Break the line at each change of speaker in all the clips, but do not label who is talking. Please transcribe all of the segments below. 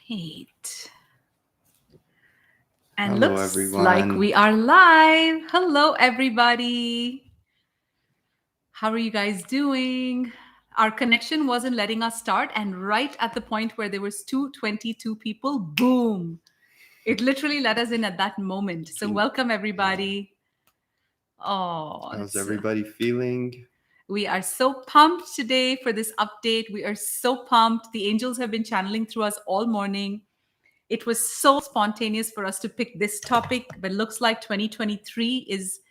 Right. And
Hello,
looks like
everyone.
we are live. Hello, everybody. How are you guys doing? Our connection wasn't letting us start, and right at the point where there was 222 people, boom! It literally let us in at that moment. So welcome, everybody. Oh,
How's
it's
everybody feeling?
we are so pumped today for this update. We are so pumped. The angels have been channeling through us all morning. It was so spontaneous for us to pick this topic, but looks like 2023 is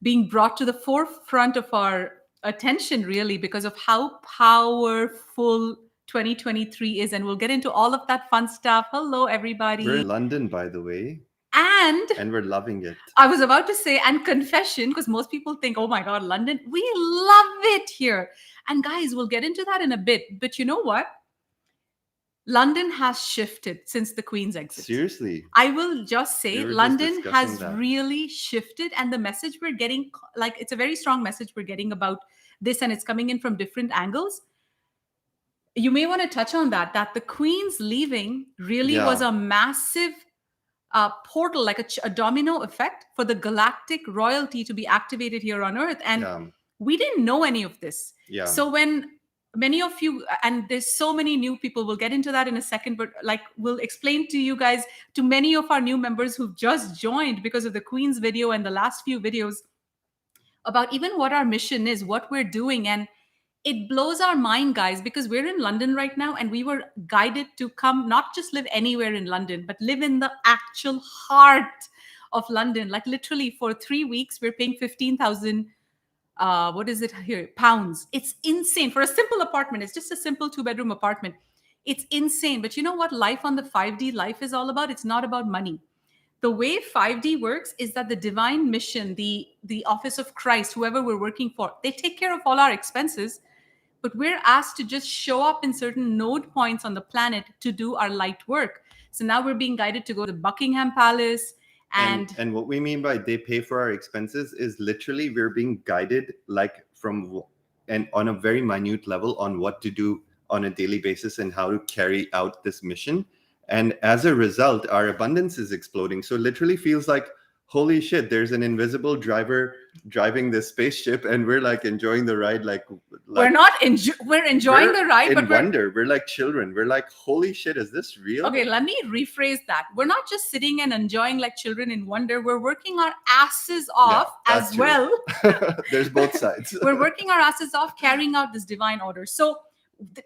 being brought to the forefront of our attention, really, because of how powerful 2023 is. And we'll get into all of that fun stuff. Hello,
We're
everybody.
in London, by the way,
And
and we're loving it.
I was about to say, and confession, because most people think, oh my God, London, we love it here. And guys, we'll get into that in a bit. But you know what? London has shifted since the Queen's exit.
Seriously,
I will just say
we were just
London
discussing
has
that.
really shifted, and the message we're getting, like, it's a very strong message we're getting about this, and it's coming in from different angles. You may want to touch on that the Queen's leaving really was
Yeah,
a massive portal, like a domino effect for the galactic royalty to be activated here on Earth. And
yeah,
we didn't know any of this.
yeah.
So when many of you, and there's so many new people, we'll get into that in a second, but like we'll explain to you guys, to many of our new members who've just joined because of the Queen's video and the last few videos, about even what our mission is, what we're doing. And it blows our mind, guys, because we're in London right now and we were guided to come, not just live anywhere in London, but live in the actual heart of London. Like literally for 3 weeks, we're paying 15,000, what is it here? Pounds. It's insane for a simple apartment. It's just a simple 2-bedroom apartment. It's insane. But you know what life on the 5D life is all about? It's not about money. The way 5D works is that the divine mission, the office of Christ, whoever we're working for, they take care of all our expenses, but we're asked to just show up in certain node points on the planet to do our light work. So now we're being guided to go to Buckingham Palace.
And what we mean by they pay for our expenses is literally we're being guided like from and on a very minute level on what to do on a daily basis and how to carry out this mission. And as a result, our abundance is exploding. So it literally feels like, holy shit, there's an invisible driver driving this spaceship and we're like enjoying the ride.
we're not we're enjoying
we're
the ride,
in
but
wonder. We're like children. We're like, holy shit, is this real?
okay, let me rephrase that. We're not just sitting and enjoying like children in wonder. We're working our asses off
that
as
too.
well.
There's both sides.
We're working our asses off carrying out this divine order. So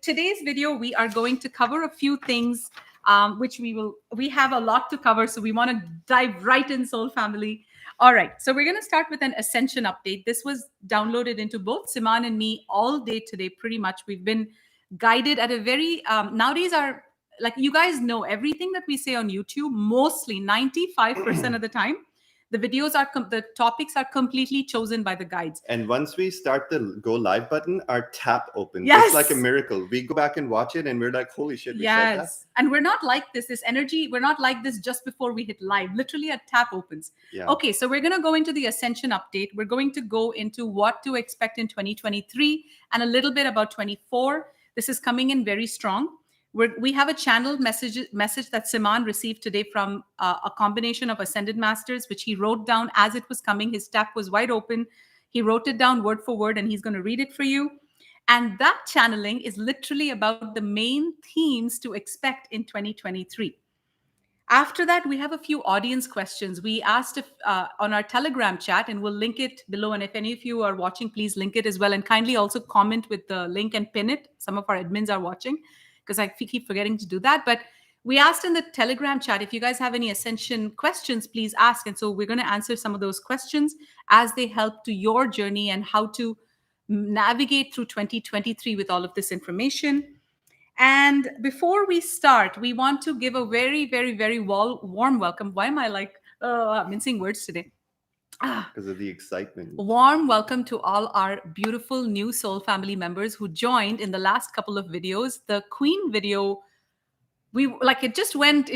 today's video, we are going to cover a few things, which we have a lot to cover. So we want to dive right in, Soul Family. All right. So we're going to start with an Ascension update. This was downloaded into both Siman and me all day today, pretty much. We've been guided at a very, nowadays are, like you guys know, everything that we say on YouTube, mostly 95% of the time, the videos are, the topics are completely chosen by the guides.
And once we start the go live button, our tap opens.
Yes.
It's like a miracle. We go back and watch it and we're like, holy shit, we said that.
Yes. And we're not like this energy, we're not like this just before we hit live. Literally a tap opens.
Yeah.
Okay, so we're going to go into the Ascension update. We're going to go into what to expect in 2023 and a little bit about 24. This is coming in very strong. We have a channel message that Siman received today from a combination of Ascended Masters, which he wrote down as it was coming. His tap was wide open. He wrote it down word for word, and he's going to read it for you. And that channeling is literally about the main themes to expect in 2023. After that, we have a few audience questions. We asked if on our Telegram chat, and we'll link it below. And if any of you are watching, please link it as well. And kindly also comment with the link and pin it. Some of our admins are watching, because I keep forgetting to do that. But we asked in the Telegram chat, if you guys have any Ascension questions, please ask. And so we're going to answer some of those questions as they help to your journey and how to navigate through 2023 with all of this information. And before we start, we want to give a very, very, very warm welcome. Why am I like mincing words today?
Because of the excitement.
Warm welcome to all our beautiful new Soul Family members who joined in the last couple of videos. The Queen video, it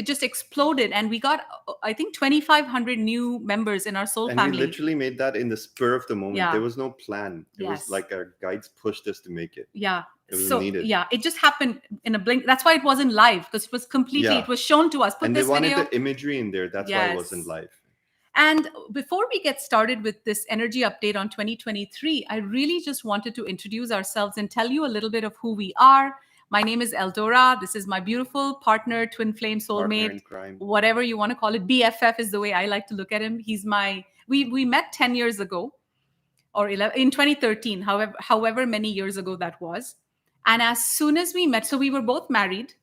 just exploded, and we got, I think, 2,500 new members in our Soul Family.
And we literally made that in the spur of the moment.
Yeah.
There was no plan. It
Yes.
was like our guides pushed us to make it.
Yeah.
It was
So
needed.
yeah, it just happened in a blink. That's why it wasn't live, because it was completely,
Yeah.
it was shown to us. Put
And they
this
wanted
video.
the imagery in there. That's why it wasn't
Yes.
live.
And before we get started with this energy update on 2023, I really just wanted to introduce ourselves and tell you a little bit of who we are. My name is EldoRa. This is my beautiful partner, twin flame,
Partner
soulmate,
in crime.
whatever you want to call it. BFF is the way I like to look at him. He's my, we met 10 years ago, or 11, in 2013, however many years ago that was. And as soon as we met, so we were both married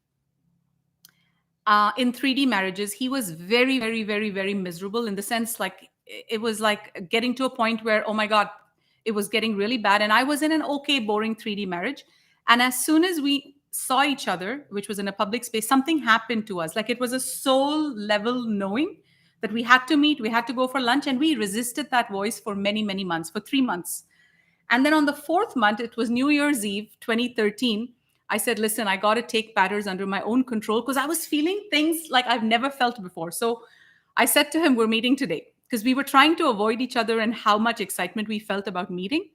in 3D marriages. He was very, very, very, very miserable, in the sense, like, it was like getting to a point where, oh my God, it was getting really bad. And I was in an okay, boring 3D marriage. And as soon as we saw each other, which was in a public space, something happened to us. Like, it was a soul level knowing that we had to meet, we had to go for lunch. And we resisted that voice for many, many months, for 3 months. And then on the 4th month, it was New Year's Eve, 2013. I said, listen, I got to take matters under my own control, because I was feeling things like I've never felt before. So I said to him, we're meeting today, because we were trying to avoid each other and how much excitement we felt about meeting.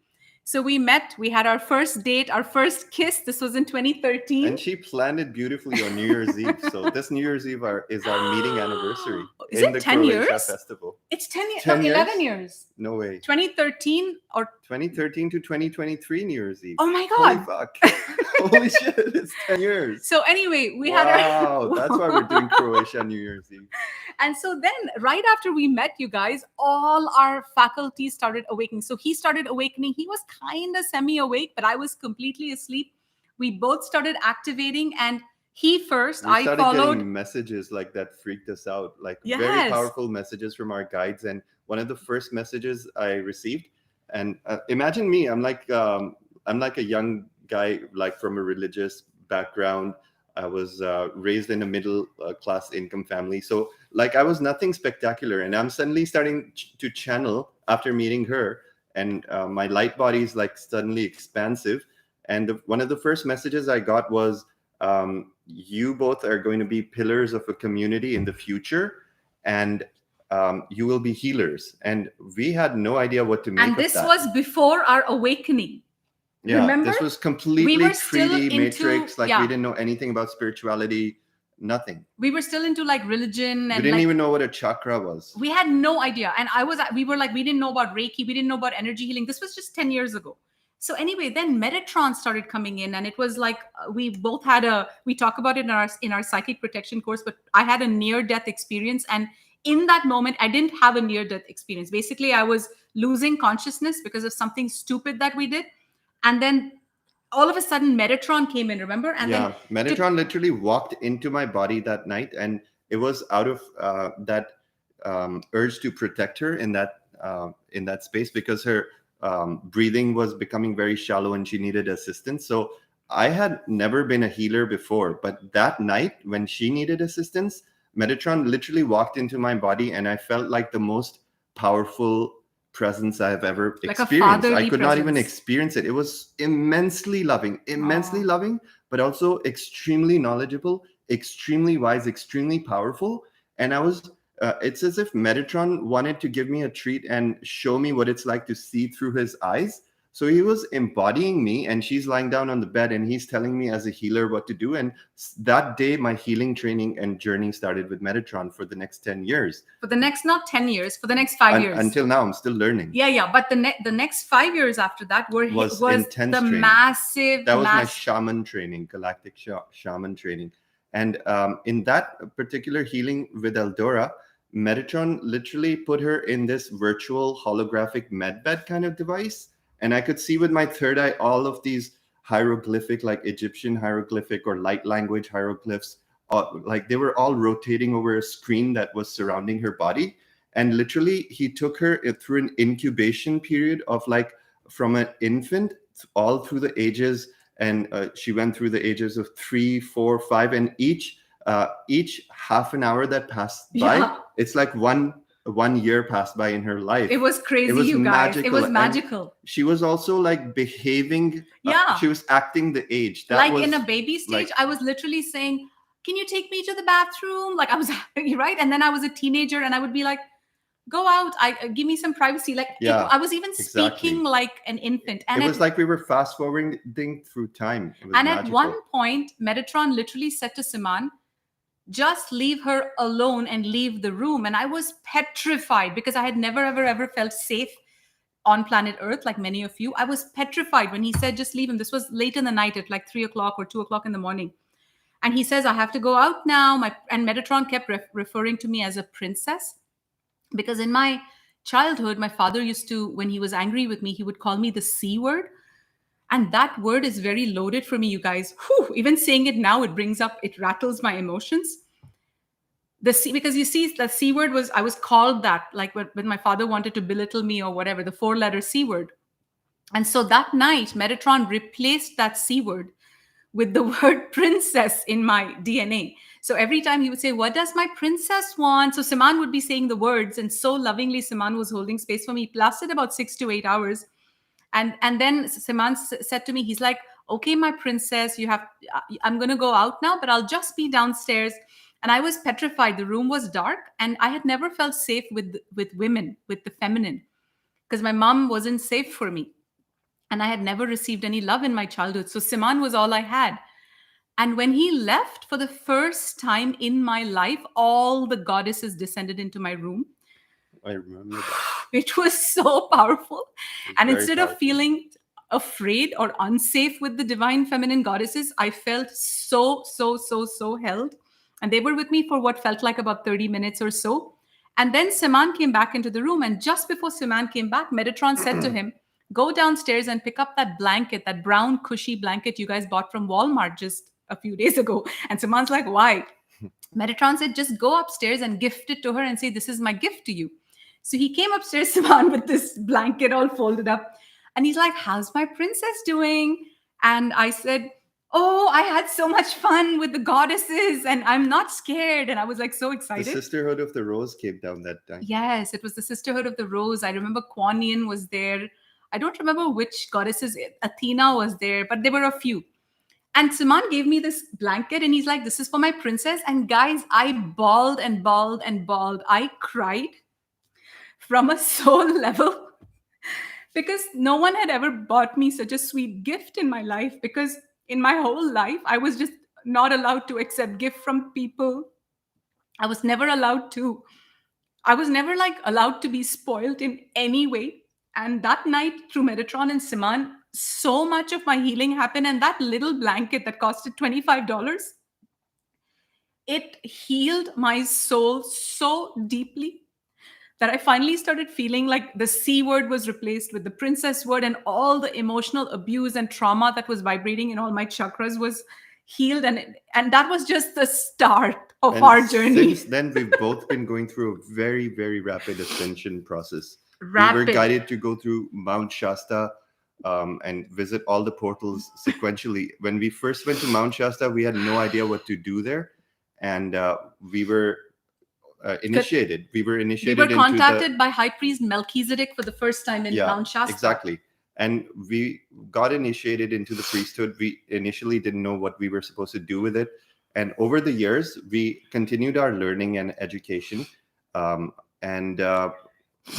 So we met, we had our first date, our first kiss. This was in 2013.
And she planned it beautifully on New Year's Eve. So this New Year's Eve is our meeting anniversary
Is
in
it
the
10
Croatia
years?
festival.
It's 10 years,
10
no,
years?
11 years.
No way.
2013 or
2013 to 2023 New Year's Eve.
oh my
Holy
God.
fuck. Holy shit, it's 10 years.
So anyway, we had our
Wow, that's why we're doing Croatia New Year's Eve.
And so then, right after we met, you guys, all our faculties started awakening. So he started awakening. He was kind of semi-awake, but I was completely asleep. We both started activating, and he first,
We
I
started
followed.
getting messages like that freaked us out, like very
Yes.
powerful messages from our guides. And one of the first messages I received, and imagine me, I'm like a young guy, like from a religious background. I was raised in a middle class income family. So like I was nothing spectacular. And I'm suddenly starting to channel after meeting her. And my light body is like suddenly expansive. And one of the first messages I got was, you both are going to be pillars of a community in the future. And you will be healers. And we had no idea what to make
And
of
this
that.
was before our awakening.
Yeah,
Remember?
this was completely
We were still
3D
into-
matrix. Like
yeah.
we didn't know anything about spirituality, nothing.
We were still into like religion,
We
and
didn't
like,
even know what a chakra was.
we had no idea. And we were like, we didn't know about Reiki. We didn't know about energy healing. This was just 10 years ago. So anyway, then Metatron started coming in, and it was like, we both had we talk about it in our psychic protection course, but I had a near-death experience. And in that moment, I didn't have a near-death experience. Basically, I was losing consciousness because of something stupid that we did. And then all of a sudden, Metatron came in, remember? And
Yeah,
then
Metatron literally walked into my body that night, and it was out of that urge to protect her in that space, because her breathing was becoming very shallow and she needed assistance. So I had never been a healer before, but that night when she needed assistance, Metatron literally walked into my body, and I felt like the most powerful presence I've ever
Like a
experienced. I
fatherly
could not even
presence.
experience it. It was immensely loving, but also extremely knowledgeable, extremely wise, extremely powerful. And I was, it's as if Metatron wanted to give me a treat and show me what it's like to see through his eyes. So he was embodying me, and she's lying down on the bed, and he's telling me as a healer what to do. And that day, my healing training and journey started with Metatron for the next 10 years.
For the next, not 10 years, for the next 5 years.
Until now, I'm still learning.
Yeah. But the next 5 years after that was
intense
the
training.
massive.
That was my shaman training, galactic shaman training. And in that particular healing with EldoRa, Metatron literally put her in this virtual holographic medbed kind of device. And I could see with my third eye all of these hieroglyphic, like Egyptian hieroglyphic or light language hieroglyphs, like they were all rotating over a screen that was surrounding her body. And literally, he took her through an incubation period of like from an infant all through the ages. And she went through the ages of 3, 4, 5, and each half an hour that passed by, it's like one year passed by in her life.
It was crazy,
it was
you guys.
magical.
It was
And
magical.
she was also like behaving. She was acting the age. That
like
was,
in a baby stage,
like,
I was literally saying, can you take me to the bathroom? Like I was, right? And then I was a teenager, and I would be like, go out. Give me some privacy. Like
Yeah,
I was even
exactly.
speaking like an infant.
It was like we were fast forwarding through time. It was
and
magical.
at one point, Metatron literally said to Siman, just leave her alone and leave the room. And I was petrified because I had never, ever, ever felt safe on planet Earth, like many of you. I was petrified when he said, just leave him. This was late in the night at like 3 o'clock or 2 o'clock in the morning. And he says, I have to go out now. And Metatron kept referring to me as a princess. Because in my childhood, my father used to, when he was angry with me, he would call me the C word. And that word is very loaded for me, you guys. Whew, even saying it now, it rattles my emotions. The C, because you see, the C word I was called that, like when my father wanted to belittle me or whatever, the 4-letter C word. And so that night, Metatron replaced that C word with the word princess in my DNA. So every time he would say, what does my princess want? So Siman would be saying the words, and so lovingly Siman was holding space for me. It lasted about 6 to 8 hours. And then Siman said to me, he's like, okay, my princess, I'm going to go out now, but I'll just be downstairs. And I was petrified. The room was dark, and I had never felt safe with women, with the feminine, because my mom wasn't safe for me. And I had never received any love in my childhood. So Siman was all I had. And when he left, for the first time in my life, all the goddesses descended into my room.
I remember that.
It was so powerful. And instead
powerful.
of feeling afraid or unsafe with the divine feminine goddesses, I felt so held. And they were with me for what felt like about 30 minutes or so. And then Siman came back into the room. And just before Siman came back, Metatron said to him, go downstairs and pick up that blanket, that brown cushy blanket you guys bought from Walmart just a few days ago. And Siman's like, why? Metatron said, just go upstairs and gift it to her and say, this is my gift to you. So he came upstairs, Siman, with this blanket all folded up. And he's like, how's my princess doing? And I said, oh, I had so much fun with the goddesses and I'm not scared. And I was like so excited.
The Sisterhood of the Rose came down that time.
Yes, it was the Sisterhood of the Rose. I remember Kuan Yin was there. I don't remember which goddesses. Athena was there, but there were a few. And Siman gave me this blanket and he's like, this is for my princess. And guys, I bawled and bawled and bawled. I cried from a soul level because no one had ever bought me such a sweet gift in my life, because in my whole life, I was just not allowed to accept gift from people. I was never allowed to be spoiled in any way. And that night through Metatron and Siman, so much of my healing happened. And that little blanket that costed $25, it healed my soul so deeply that I finally started feeling like the C word was replaced with the princess word, and all the emotional abuse and trauma that was vibrating in all my chakras was healed. And that was just the start of our journey.
Since then, we've both been going through a very, very rapid ascension process.
Rapid.
We were guided to go through Mount Shasta and visit all the portals sequentially. When we first went to Mount Shasta, we had no idea what to do there. And we were initiated. We were
contacted by High Priest Melchizedek for the first time in Mount Shasta.
Exactly. And we got initiated into the priesthood. We initially didn't know what we were supposed to do with it. And over the years, we continued our learning and education.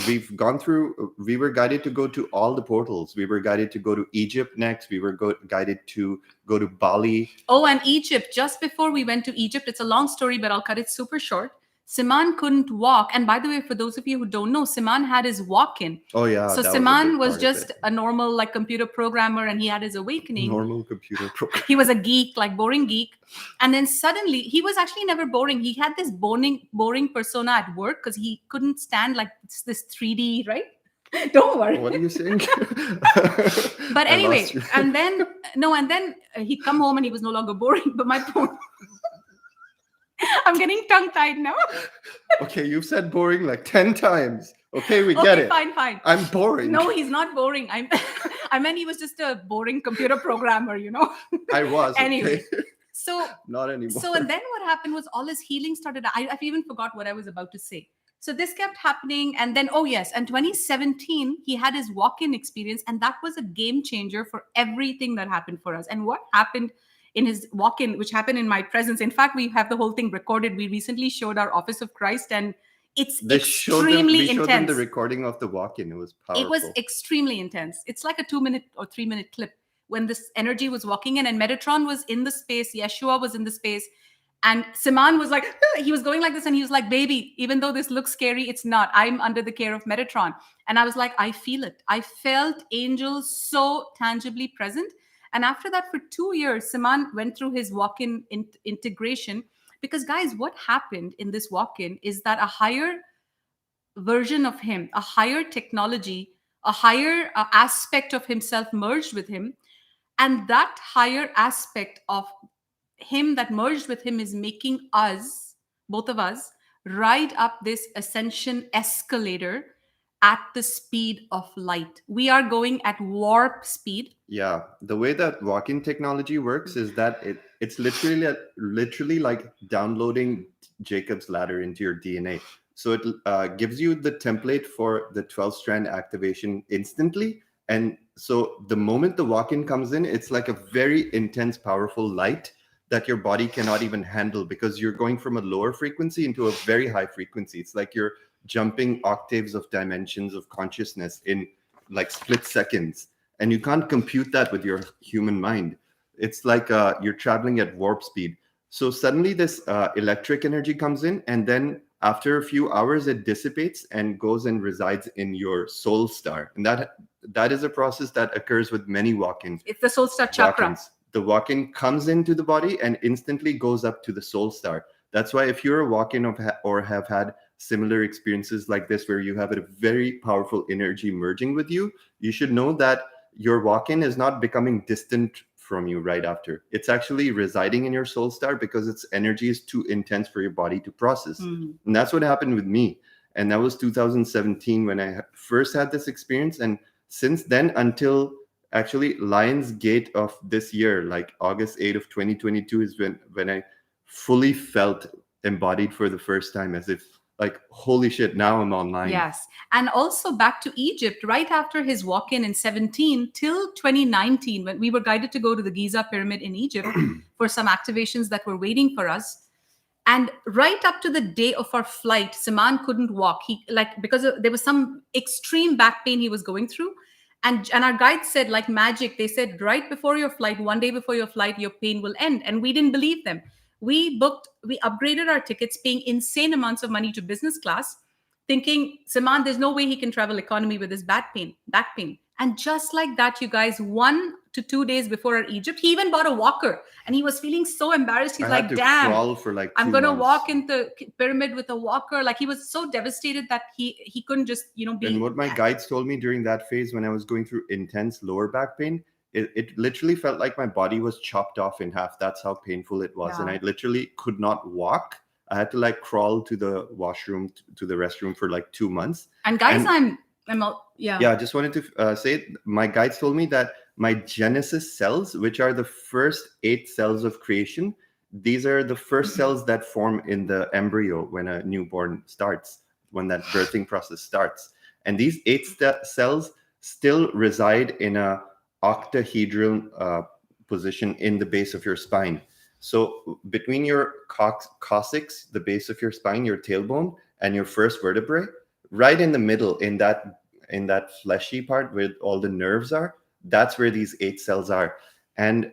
We've gone through, we were guided to go to all the portals. We were guided to go to Egypt next. We were guided to go to Bali.
Oh, and Egypt. Just before we went to Egypt, it's a long story, but I'll cut it super short. Siman couldn't walk. And by the way, for those of you who don't know, Siman had his walk-in.
Oh, yeah.
So Siman was just a normal like computer programmer, and he had his awakening.
Normal computer programmer.
He was a geek, like boring geek. And then suddenly, he was actually never boring. He had this boring persona at work because he couldn't stand like this 3D, right? Don't worry.
What are you saying?
But anyway, and then he'd come home and he was no longer boring. But my point... I'm getting tongue-tied now.
Okay, you've said boring like 10 times. Okay, we get it.
Fine.
I'm boring.
No, he's not boring. I meant he was just a boring computer programmer, you know.
I was.
Anyway,
okay.
So
not anymore.
So and then what happened was all his healing started. I've even forgot what I was about to say. So this kept happening, and then and 2017 he had his walk-in experience, and that was a game changer for everything that happened for us. And what happened in his walk-in, which happened in my presence. In fact, we have the whole thing recorded. We recently showed our Office of Christ, and It's
We showed them
intense.
the recording of the walk-in. It was powerful.
It was extremely intense. It's like a 2-minute or 3-minute clip when this energy was walking in, and Metatron was in the space, Yeshua was in the space, and Siman was like, he was going like this, and he was like, baby, even though this looks scary, it's not. I'm under the care of Metatron. And I was like, I feel it. I felt angels so tangibly present. And after that, for 2 years, Siman went through his walk-in integration, because guys, what happened in this walk-in is that a higher version of him, a higher technology, a higher aspect of himself merged with him. And that higher aspect of him that merged with him is making us, both of us, ride up this ascension escalator at the speed of light. We are going at warp speed.
Yeah, the way that walk-in technology works is that it's literally like downloading Jacob's ladder into your DNA. So it gives you the template for the 12-strand activation instantly. And so the moment the walk-in comes in, it's like a very intense, powerful light that your body cannot even handle, because you're going from a lower frequency into a very high frequency. It's like you're jumping octaves of dimensions of consciousness in like split seconds. And you can't compute that with your human mind. It's like you're traveling at warp speed. So suddenly this electric energy comes in, and then after a few hours, it dissipates and goes and resides in your soul star. And that is a process that occurs with many walk-ins.
It's the soul star chakra.
Walk-ins. The walk-in comes into the body and instantly goes up to the soul star. That's why if you're a walk-in or have had similar experiences like this, where you have a very powerful energy merging with you, you should know that your walk-in is not becoming distant from you right after. It's actually residing in your soul star, because its energy is too intense for your body to process. And that's what happened with me. And that was 2017 when I first had this experience. And since then, until actually Lions Gate of this year, like August 8 of 2022, is when I fully felt embodied for the first time, as if like, holy shit, now I'm online.
Yes. And also back to Egypt, right after his walk-in in 17 till 2019, when we were guided to go to the Giza pyramid in Egypt for some activations that were waiting for us. And right up to the day of our flight, Siman couldn't walk. Because there was some extreme back pain he was going through. And our guides said, like magic, they said, right before your flight, one day before your flight, your pain will end. And we didn't believe them. We upgraded our tickets, paying insane amounts of money to business class, thinking, Siman, there's no way he can travel economy with his back pain. And just like that, you guys, 1 to 2 days before our Egypt, he even bought a walker, and he was feeling so embarrassed. He's like, damn,
crawl for like
I'm going to walk in the pyramid with a walker. Like, he was so devastated that he couldn't just, be.
And what my guides told me during that phase, when I was going through intense lower back pain, it literally felt like my body was chopped off in half. That's how painful it was. Yeah. And I literally could not walk. I had to like crawl to the washroom, to the restroom for like 2 months.
And guys, I
just wanted to say, my guides told me that my Genesis cells, which are the first 8 cells of creation, these are the first cells that form in the embryo when a newborn starts, when that birthing process starts. And these 8 cells still reside in a octahedral position in the base of your spine. So between your coccyx, the base of your spine, your tailbone, and your first vertebrae, right in the middle, in that fleshy part where all the nerves are, that's where these 8 cells are. And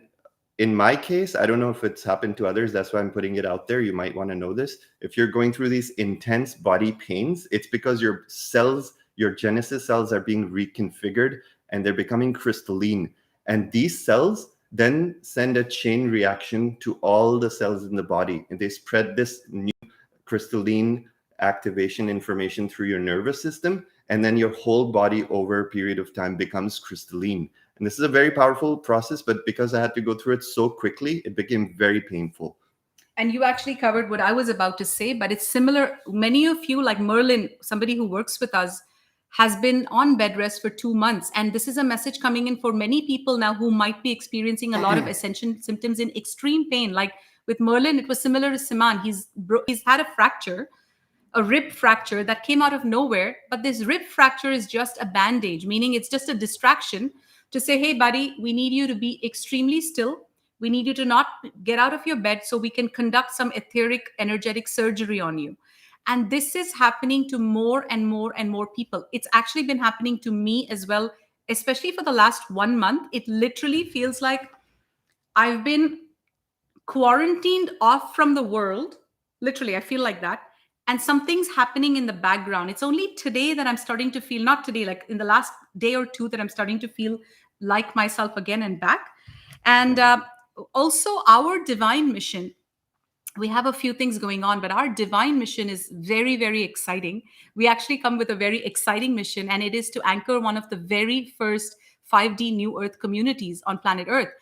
in my case, I don't know if it's happened to others. That's why I'm putting it out there. You might want to know this. If you're going through these intense body pains, it's because your cells, your Genesis cells, are being reconfigured and they're becoming crystalline. And these cells then send a chain reaction to all the cells in the body, and they spread this new crystalline activation information through your nervous system, and then your whole body over a period of time becomes crystalline. And this is a very powerful process, but because I had to go through it so quickly, it became very painful.
And you actually covered what I was about to say, but it's similar. Many of you, like Merlin, somebody who works with us, has been on bed rest for 2 months. And this is a message coming in for many people now who might be experiencing a lot of ascension symptoms in extreme pain. Like with Merlin, it was similar to Siman. He's had a fracture, a rib fracture that came out of nowhere. But this rib fracture is just a bandage, meaning it's just a distraction to say, hey, buddy, we need you to be extremely still. We need you to not get out of your bed so we can conduct some etheric, energetic surgery on you. And this is happening to more and more and more people. It's actually been happening to me as well, especially for the last 1 month. It literally feels like I've been quarantined off from the world. Literally, I feel like that. And something's happening in the background. It's only today that I'm starting to feel, not today, like in the last day or two, that I'm starting to feel like myself again and back. And also, our divine mission, we have a few things going on, but our divine mission is very, very exciting. We actually come with a very exciting mission, and it is to anchor one of the very first 5D New Earth communities on planet Earth.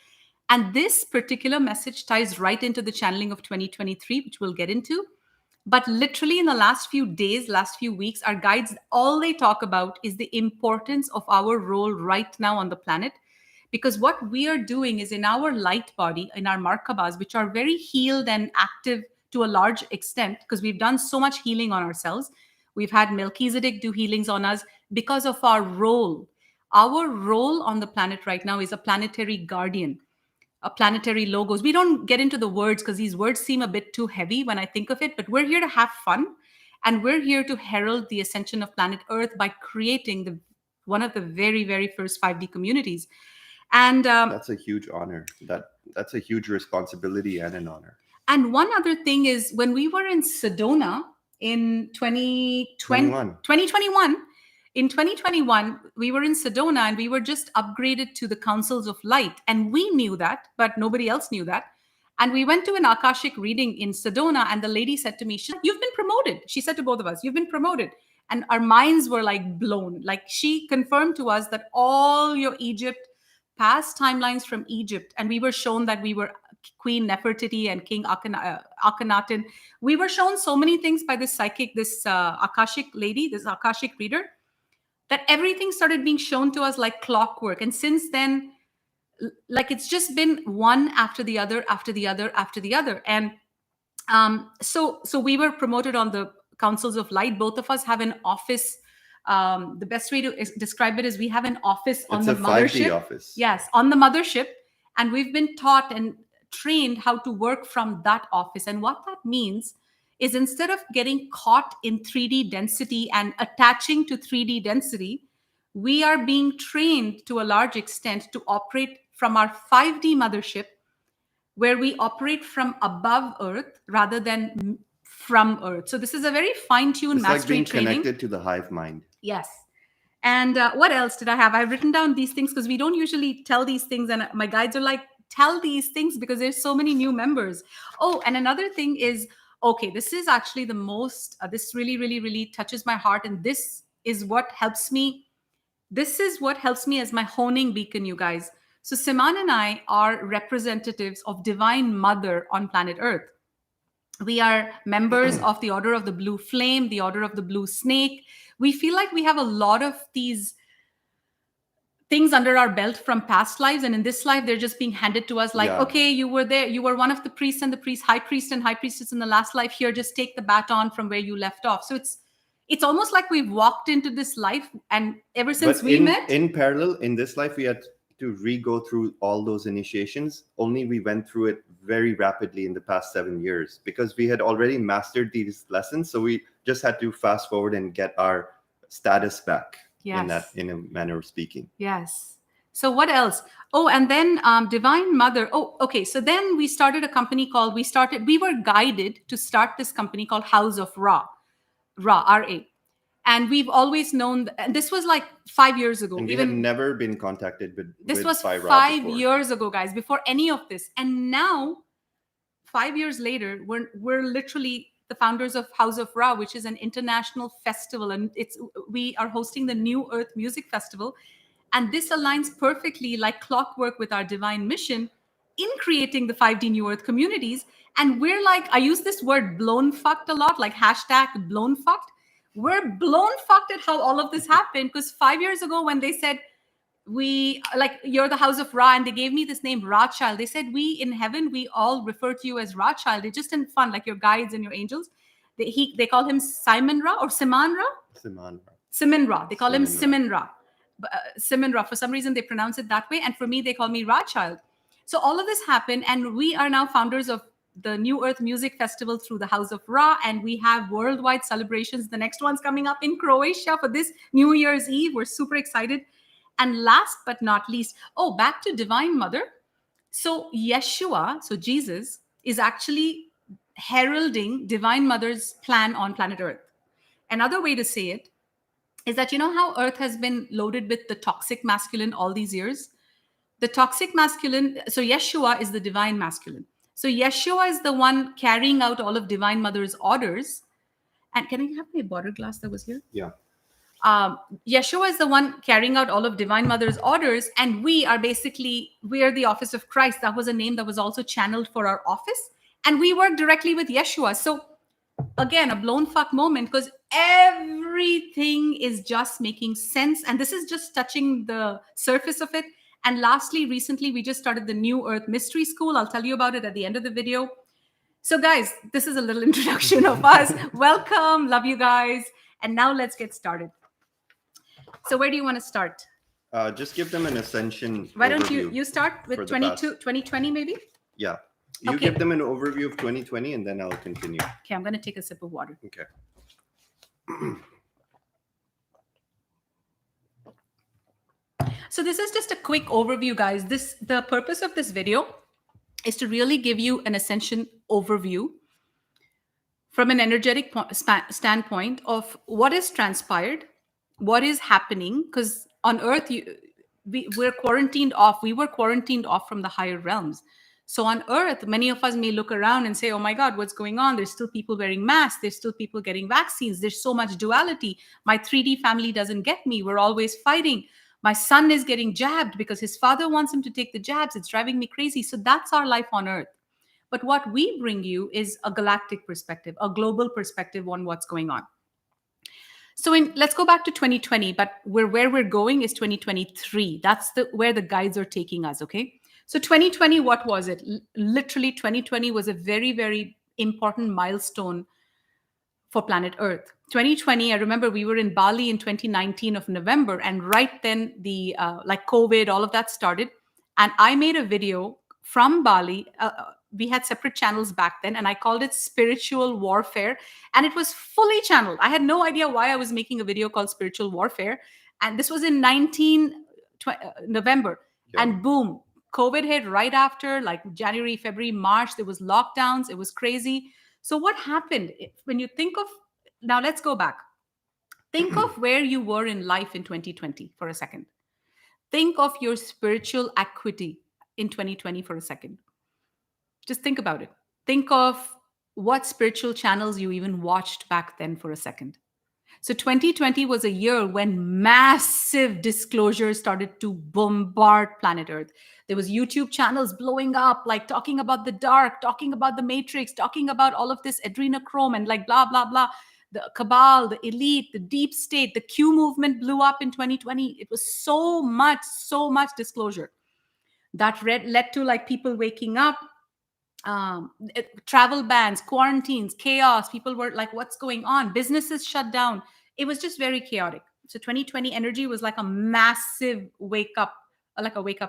And this particular message ties right into the channeling of 2023, which we'll get into. But literally in the last few days, last few weeks, our guides, all they talk about is the importance of our role right now on the planet. Because what we are doing is in our light body, in our Markabas, which are very healed and active to a large extent, because we've done so much healing on ourselves. We've had Melchizedek do healings on us because of our role. Our role on the planet right now is a planetary guardian, a planetary logos. We don't get into the words because these words seem a bit too heavy when I think of it, but we're here to have fun. And we're here to herald the ascension of planet Earth by creating one of the very, very first 5D communities. And
that's a huge honor. That's a huge responsibility and an honor.
And one other thing is, when we were in Sedona in 2021, in 2021, we were in Sedona and we were just upgraded to the Councils of Light. And we knew that, but nobody else knew that. And we went to an Akashic reading in Sedona, and the lady said to me, "You've been promoted." She said to both of us, "You've been promoted." And our minds were like blown. Like, she confirmed to us that all your past timelines from Egypt, and we were shown that we were Queen Nefertiti and King Akhenaten. We were shown so many things by this psychic, this Akashic lady, this Akashic reader, that everything started being shown to us like clockwork. And since then, like, it's just been one after the other, after the other, after the other. And so we were promoted on the Councils of Light. Both of us have an office. The best way to describe it is we have an office on the mothership.
5D office.
Yes, on the mothership. And we've been taught and trained how to work from that office. And what that means is, instead of getting caught in 3D density and attaching to 3D density, we are being trained to a large extent to operate from our 5D mothership, where we operate from above Earth rather than from Earth. So this is a very fine-tuned mastery
like being
training.
Connected to the hive mind.
Yes. And what else did I have? I've written down these things because we don't usually tell these things. And my guides are like, tell these things because there's so many new members. Oh, and another thing is, okay, this is actually the most, this really, really, really touches my heart. And this is what helps me. This is what helps me as my honing beacon, you guys. So Siman and I are representatives of Divine Mother on planet Earth. We are members of the Order of the Blue Flame, the Order of the Blue Snake. We feel like we have a lot of these things under our belt from past lives. And in this life, they're just being handed to us like, okay, you were there. You were one of the priests and the priest, high priest and high priestess in the last life. Here, just take the baton from where you left off. So it's almost like we've walked into this life. And ever since we met.
In parallel, in this life, we had to re-go through all those initiations. Only we went through it very rapidly in the past 7 years because we had already mastered these lessons. So we just had to fast forward and get our status back.
Yes.
In a manner of speaking.
Yes. So what else? Oh, and then Divine Mother. Oh, okay. So then we started a company called, we were guided to start this company called House of Ra, R-A. And we've always known, and this was like 5 years ago.
And we had never been contacted
this was 5 years ago, guys, before any of this. And now, 5 years later, we're literally the founders of House of Ra, which is an international festival. And we are hosting the New Earth Music Festival. And this aligns perfectly like clockwork with our divine mission in creating the 5D New Earth communities. And we're like, I use this word blown fucked a lot, like hashtag blown fucked. We're blown fucked at how all of this happened. Because 5 years ago, when they said, you're the House of Ra, and they gave me this name, Ra Child. They said, we in heaven, we all refer to you as Ra Child. It's just in fun, like your guides and your angels. They call him Simon Ra or Siman Ra? Siman Ra. They call him Siman Ra. Siman Ra. For some reason, they pronounce it that way. And for me, they call me Ra Child. So all of this happened, and we are now founders of the New Earth Music Festival through the House of Ra, and we have worldwide celebrations. The next one's coming up in Croatia for this New Year's Eve. We're super excited. And last but not least, back to Divine Mother. So Yeshua, so Jesus, is actually heralding Divine Mother's plan on planet Earth. Another way to say it is that, you know how Earth has been loaded with the toxic masculine all these years? The toxic masculine, so Yeshua is the divine masculine. So Yeshua is the one carrying out all of Divine Mother's orders. And can I have my water glass that was here?
Yeah.
Yeshua is the one carrying out all of Divine Mother's orders. And we are the office of Christ. That was a name that was also channeled for our office. And we work directly with Yeshua. So again, a blown fuck moment, because everything is just making sense. And this is just touching the surface of it. And lastly, recently, we just started the New Earth Mystery School. I'll tell you about it at the end of the video. So guys, this is a little introduction of us. Welcome. Love you guys. And now let's get started. So where do you want to start?
Just give them an Ascension
Why don't
overview
you start with 2020 maybe?
Yeah. You
Okay.
give them an overview of 2020 and then I'll continue.
Okay, I'm going to take a sip of water.
Okay.
So this is just a quick overview, guys. The purpose of this video is to really give you an Ascension overview from an energetic standpoint of what is transpired, what is happening, because on Earth, we're quarantined off. We were quarantined off from the higher realms. So on Earth, many of us may look around and say, oh my God, what's going on? There's still people wearing masks. There's still people getting vaccines. There's so much duality. My 3D family doesn't get me. We're always fighting. My son is getting jabbed because his father wants him to take the jabs. It's driving me crazy. So that's our life on Earth. But what we bring you is a galactic perspective, a global perspective on what's going on. So let's go back to 2020, but where we're going is 2023. That's where the guides are taking us, okay? So 2020, what was it? Literally, 2020 was a very, very important milestone for planet Earth. 2020, I remember we were in Bali in 2019 of November, and right then the like COVID, all of that started. And I made a video from Bali. We had separate channels back then, and I called it Spiritual Warfare. And it was fully channeled. I had no idea why I was making a video called Spiritual Warfare. And this was in November.
Yeah.
And boom, COVID hit right after, like January, February, March. There was lockdowns. It was crazy. So what happened? When you think of, now let's go back. Think of where you were in life in 2020 for a second. Think of your spiritual acuity in 2020 for a second. Just think about it. Think of what spiritual channels you even watched back then for a second. So 2020 was a year when massive disclosures started to bombard planet Earth. There was YouTube channels blowing up, like talking about the dark, talking about the matrix, talking about all of this adrenochrome and like blah, blah, blah. The cabal, the elite, the deep state, the Q movement blew up in 2020. It was so much disclosure. That led to like people waking up, travel bans, quarantines, chaos. People were like, what's going on? Businesses shut down. It was just very chaotic. So 2020 energy was like a massive wake up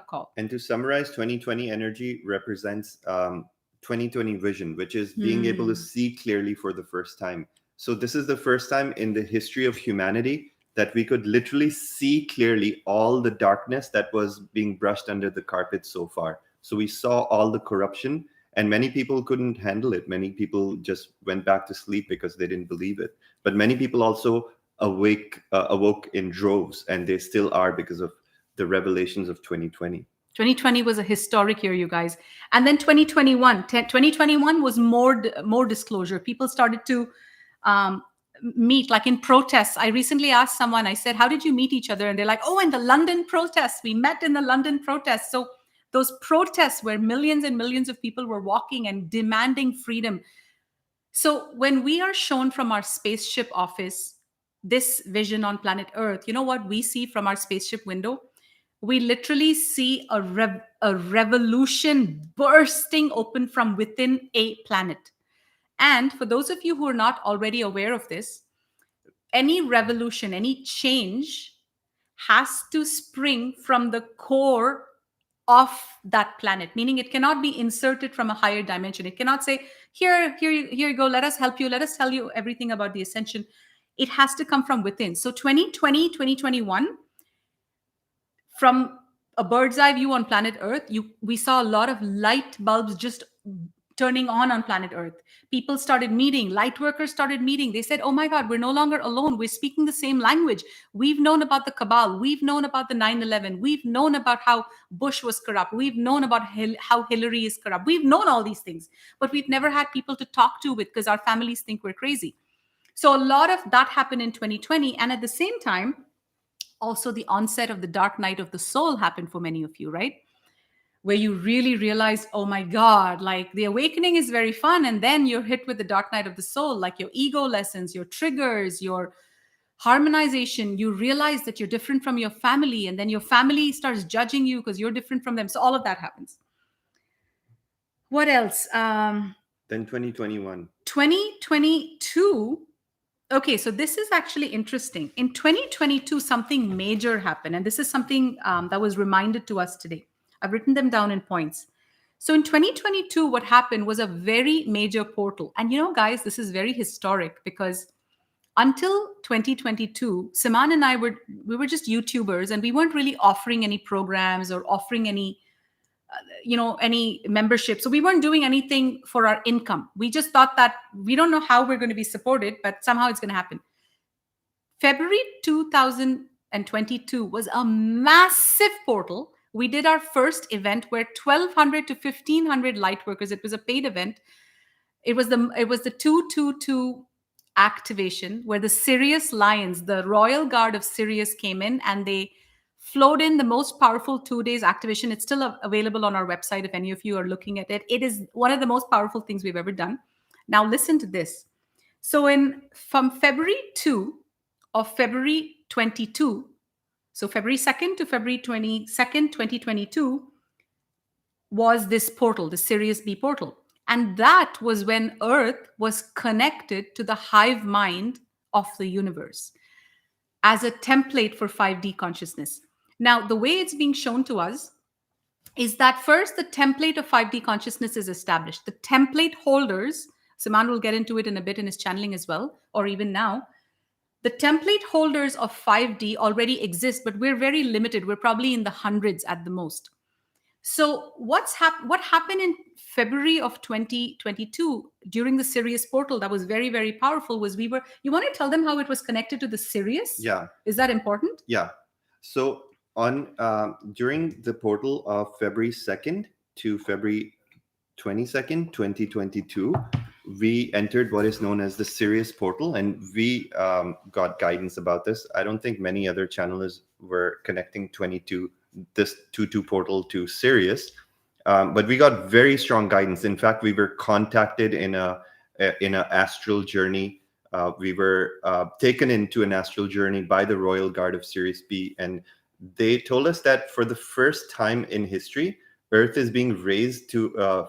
call.
And to summarize, 2020 energy represents 2020 vision, which is being able to see clearly for the first time. So this is the first time in the history of humanity that we could literally see clearly all the darkness that was being brushed under the carpet so far. So we saw all the corruption, and many people couldn't handle it. Many people just went back to sleep because they didn't believe it. But many people also awoke in droves, and they still are because of the revelations of 2020.
2020 was a historic year, you guys. And then 2021 was more disclosure. People started to meet, like in protests. I recently asked someone, I said, how did you meet each other? And they're like, oh, in the London protests. We met in the London protests. So those protests where millions and millions of people were walking and demanding freedom. So when we are shown from our spaceship office, this vision on planet Earth, you know what we see from our spaceship window? We literally see a revolution bursting open from within a planet. And for those of you who are not already aware of this, any revolution, any change has to spring from the core of that planet, meaning it cannot be inserted from a higher dimension. It cannot say, here you go, let us help you, let us tell you everything about the ascension. It has to come from within. So 2020, 2021, from a bird's eye view on planet Earth, we saw a lot of light bulbs just turning on planet Earth. People started meeting, light workers started meeting. They said, oh my God, we're no longer alone. We're speaking the same language. We've known about the cabal. We've known about the 9/11. We've known about how Bush was corrupt. We've known about how Hillary is corrupt. We've known all these things, but we've never had people to talk to with because our families think we're crazy. So a lot of that happened in 2020. And at the same time, also the onset of the dark night of the soul happened for many of you, right? Where you really realize, oh my God, like the awakening is very fun. And then you're hit with the dark night of the soul, like your ego lessons, your triggers, your harmonization. You realize that you're different from your family. And then your family starts judging you because you're different from them. So all of that happens. What else?
Then 2021.
2022. Okay, so this is actually interesting. In 2022, something major happened. And this is something that was reminded to us today. I've written them down in points. So in 2022, what happened was a very major portal. And guys, this is very historic because until 2022, Siman and I we were just YouTubers, and we weren't really offering any programs or offering any membership. So we weren't doing anything for our income. We just thought that we don't know how we're going to be supported, but somehow it's going to happen. February 2022 was a massive portal. We did our first event where 1,200 to 1,500 light workers. It was a paid event. It was the 222 activation where the Sirius Lions, the Royal Guard of Sirius, came in and they flowed in the most powerful 2 days activation. It's still available on our website if any of you are looking at it. It is one of the most powerful things we've ever done. Now listen to this. So from February 2 of February 22, so February 2nd to February 22nd, 2022, was this portal, the Sirius B portal. And that was when Earth was connected to the hive mind of the universe as a template for 5D consciousness. Now, the way it's being shown to us is that first, the template of 5D consciousness is established. The template holders, Siman will get into it in a bit in his channeling as well, or even now. The template holders of 5D already exist, but we're very limited. We're probably in the hundreds at the most. So what happened in February of 2022 during the Sirius portal that was very, very powerful was you want to tell them how it was connected to the Sirius?
Yeah.
Is that important?
Yeah. So during the portal of February 2nd to February 22nd, 2022, we entered what is known as the Sirius portal, and we got guidance about this. I don't think many other channelers were connecting this 22 portal to Sirius, but we got very strong guidance. In fact, we were contacted in a astral journey. We were taken into an astral journey by the Royal Guard of Sirius B, and they told us that for the first time in history, Earth is being raised to a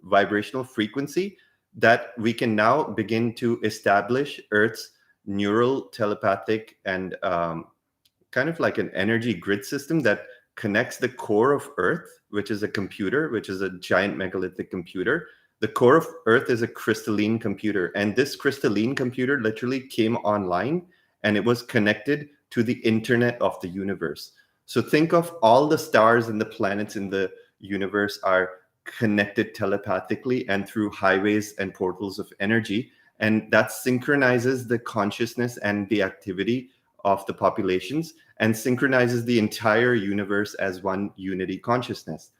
vibrational frequency that we can now begin to establish Earth's neural, telepathic, and kind of like an energy grid system that connects the core of Earth, which is a computer, which is a giant megalithic computer. The core of Earth is a crystalline computer, and this crystalline computer literally came online, and it was connected to the internet of the universe. So think of all the stars and the planets in the universe are connected telepathically and through highways and portals of energy, and that synchronizes the consciousness and the activity of the populations and synchronizes the entire universe as one unity consciousness.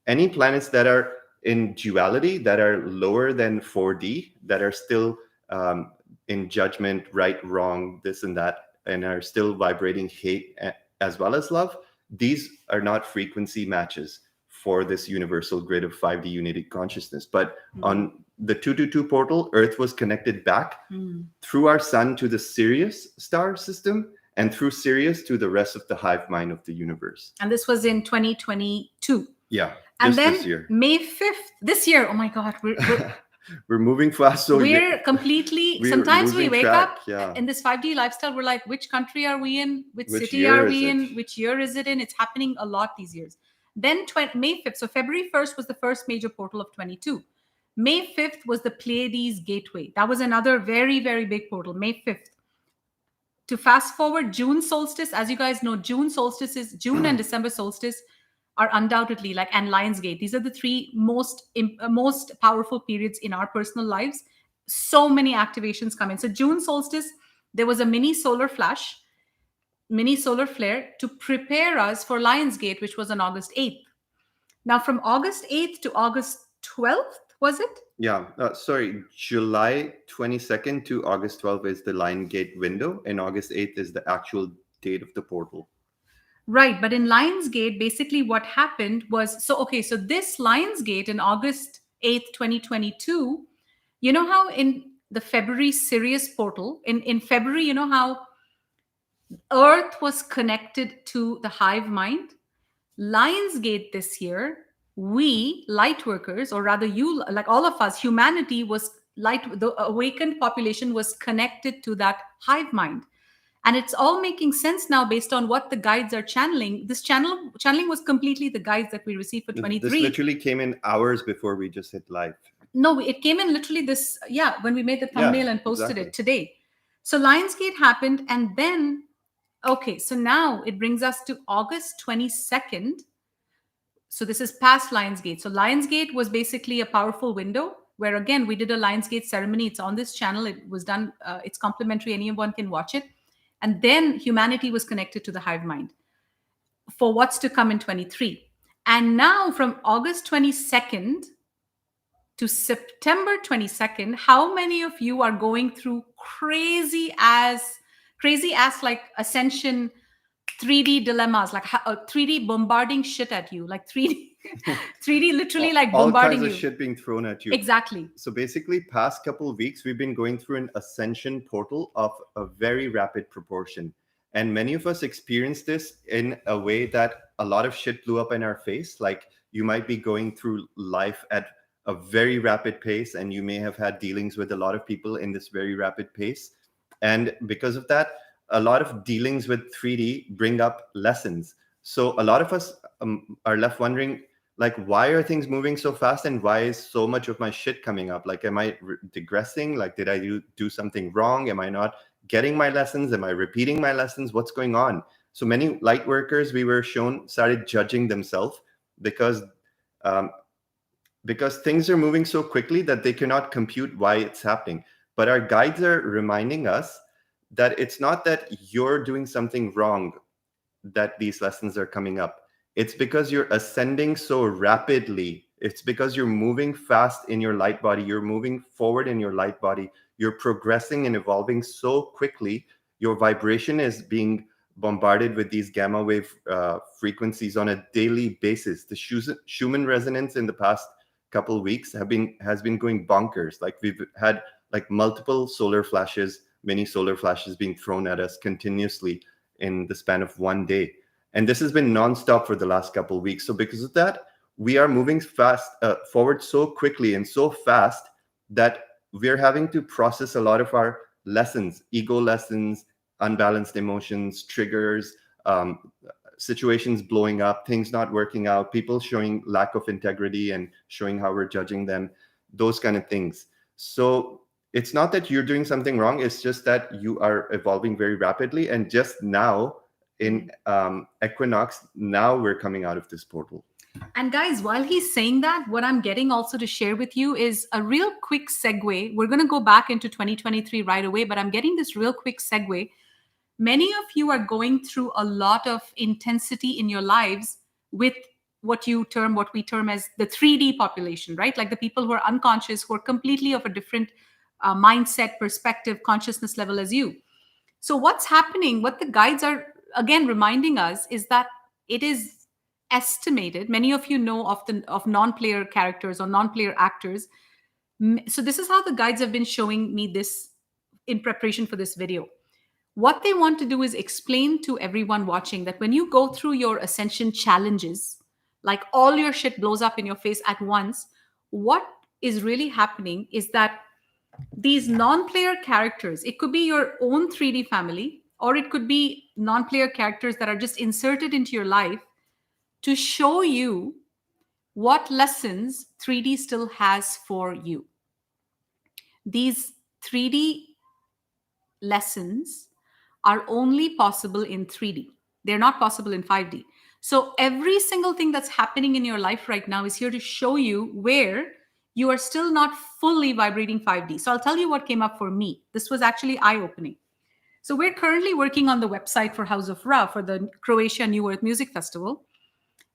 Any planets that are in duality, that are lower than 4D, that are still in judgment, right, wrong, this and that, and are still vibrating hate as well as love, these are not frequency matches for this universal grid of 5D unity consciousness. But on the 222 portal, Earth was connected back through our sun to the Sirius star system, and through Sirius to the rest of the hive mind of the universe.
And this was in 2022.
Yeah.
And then
this year.
May 5th, this year, oh my God,
we're moving fast. So
we're completely, sometimes we wake up
yeah.
in this 5D lifestyle. We're like, which country are we in? Which city are we in? Which year is it in? It's happening a lot these years. Then May 5th. So February 1st was the first major portal of 22. May 5th was the Pleiades Gateway. That was another very, very big portal, May 5th. To fast forward, June solstice, as you guys know, June and December solstice are undoubtedly and Lionsgate. These are the three most powerful periods in our personal lives. So many activations come in. So June solstice, there was a mini solar flare to prepare us for Lionsgate, which was on August 8th. Now, from August 8th to August 12th, was it?
Yeah, sorry, July 22nd to August 12th is the Lionsgate window, and August 8th is the actual date of the portal.
Right, but in Lionsgate, basically what happened was, so this Lionsgate in August 8th, 2022, you know how in the February Sirius portal, in February, you know how Earth was connected to the hive mind? Lionsgate this year, we light workers, or rather you, like all of us, humanity was the awakened population was connected to that hive mind. And it's all making sense now based on what the guides are channeling. This channeling was completely the guides that we received for 23.
This literally came in hours before we just hit live.
No, it came in literally when we made the thumbnail and posted it today. So Lionsgate happened, and then, so now it brings us to August 22nd. So this is past Lionsgate. So Lionsgate was basically a powerful window where, again, we did a Lionsgate ceremony. It's on this channel. It was done. It's complimentary. Anyone can watch it. And then humanity was connected to the hive mind for what's to come in 23. And now from August 22nd to September 22nd, how many of you are going through crazy ass like Ascension 3D dilemmas, like 3D bombarding shit at you, like 3D literally like bombarding you.
All kinds of shit being thrown at you.
Exactly.
So basically, past couple of weeks, we've been going through an ascension portal of a very rapid proportion. And many of us experienced this in a way that a lot of shit blew up in our face. Like, you might be going through life at a very rapid pace, and you may have had dealings with a lot of people in this very rapid pace. And because of that, a lot of dealings with 3D bring up lessons. So a lot of us are left wondering, like, why are things moving so fast, and why is so much of my shit coming up? Like, am I digressing? Like, did I do something wrong? Am I not getting my lessons? Am I repeating my lessons? What's going on? So many light workers, we were shown, started judging themselves because things are moving so quickly that they cannot compute why it's happening. But our guides are reminding us that it's not that you're doing something wrong that these lessons are coming up. It's because you're ascending so rapidly. It's because you're moving fast in your light body. You're moving forward in your light body. You're progressing and evolving so quickly. Your vibration is being bombarded with these gamma wave frequencies on a daily basis. The Schumann resonance in the past couple of weeks has been going bonkers. Like, we've had like multiple solar flashes, many solar flashes being thrown at us continuously in the span of one day. And this has been nonstop for the last couple of weeks. So because of that, we are moving forward so quickly and so fast that we're having to process a lot of our lessons, ego lessons, unbalanced emotions, triggers, situations blowing up, things not working out, people showing lack of integrity and showing how we're judging them, those kind of things. So it's not that you're doing something wrong. It's just that you are evolving very rapidly. And just now in equinox, now we're coming out of this portal.
And guys, while he's saying that, what I'm getting also to share with you is a real quick segue. We're going to go back into 2023 right away, but I'm getting this real quick segue. Many of you are going through a lot of intensity in your lives with what we term as the 3D population, right? Like the people who are unconscious, who are completely of a different mindset, perspective, consciousness level as you. So what's happening, what the guides are again reminding us is that it is estimated, many of you know of non-player characters or non-player actors. So this is how the guides have been showing me this in preparation for this video. What they want to do is explain to everyone watching that when you go through your ascension challenges, like all your shit blows up in your face at once, what is really happening is that these non-player characters, it could be your own 3D family, or it could be non-player characters that are just inserted into your life. to show you what lessons 3D still has for you. These 3D lessons are only possible in 3D. They're not possible in 5D. So every single thing that's happening in your life right now is here to show you where you are still not fully vibrating 5D. So I'll tell you what came up for me. This was actually eye-opening. So we're currently working on the website for House of Ra for the Croatia New Earth Music Festival.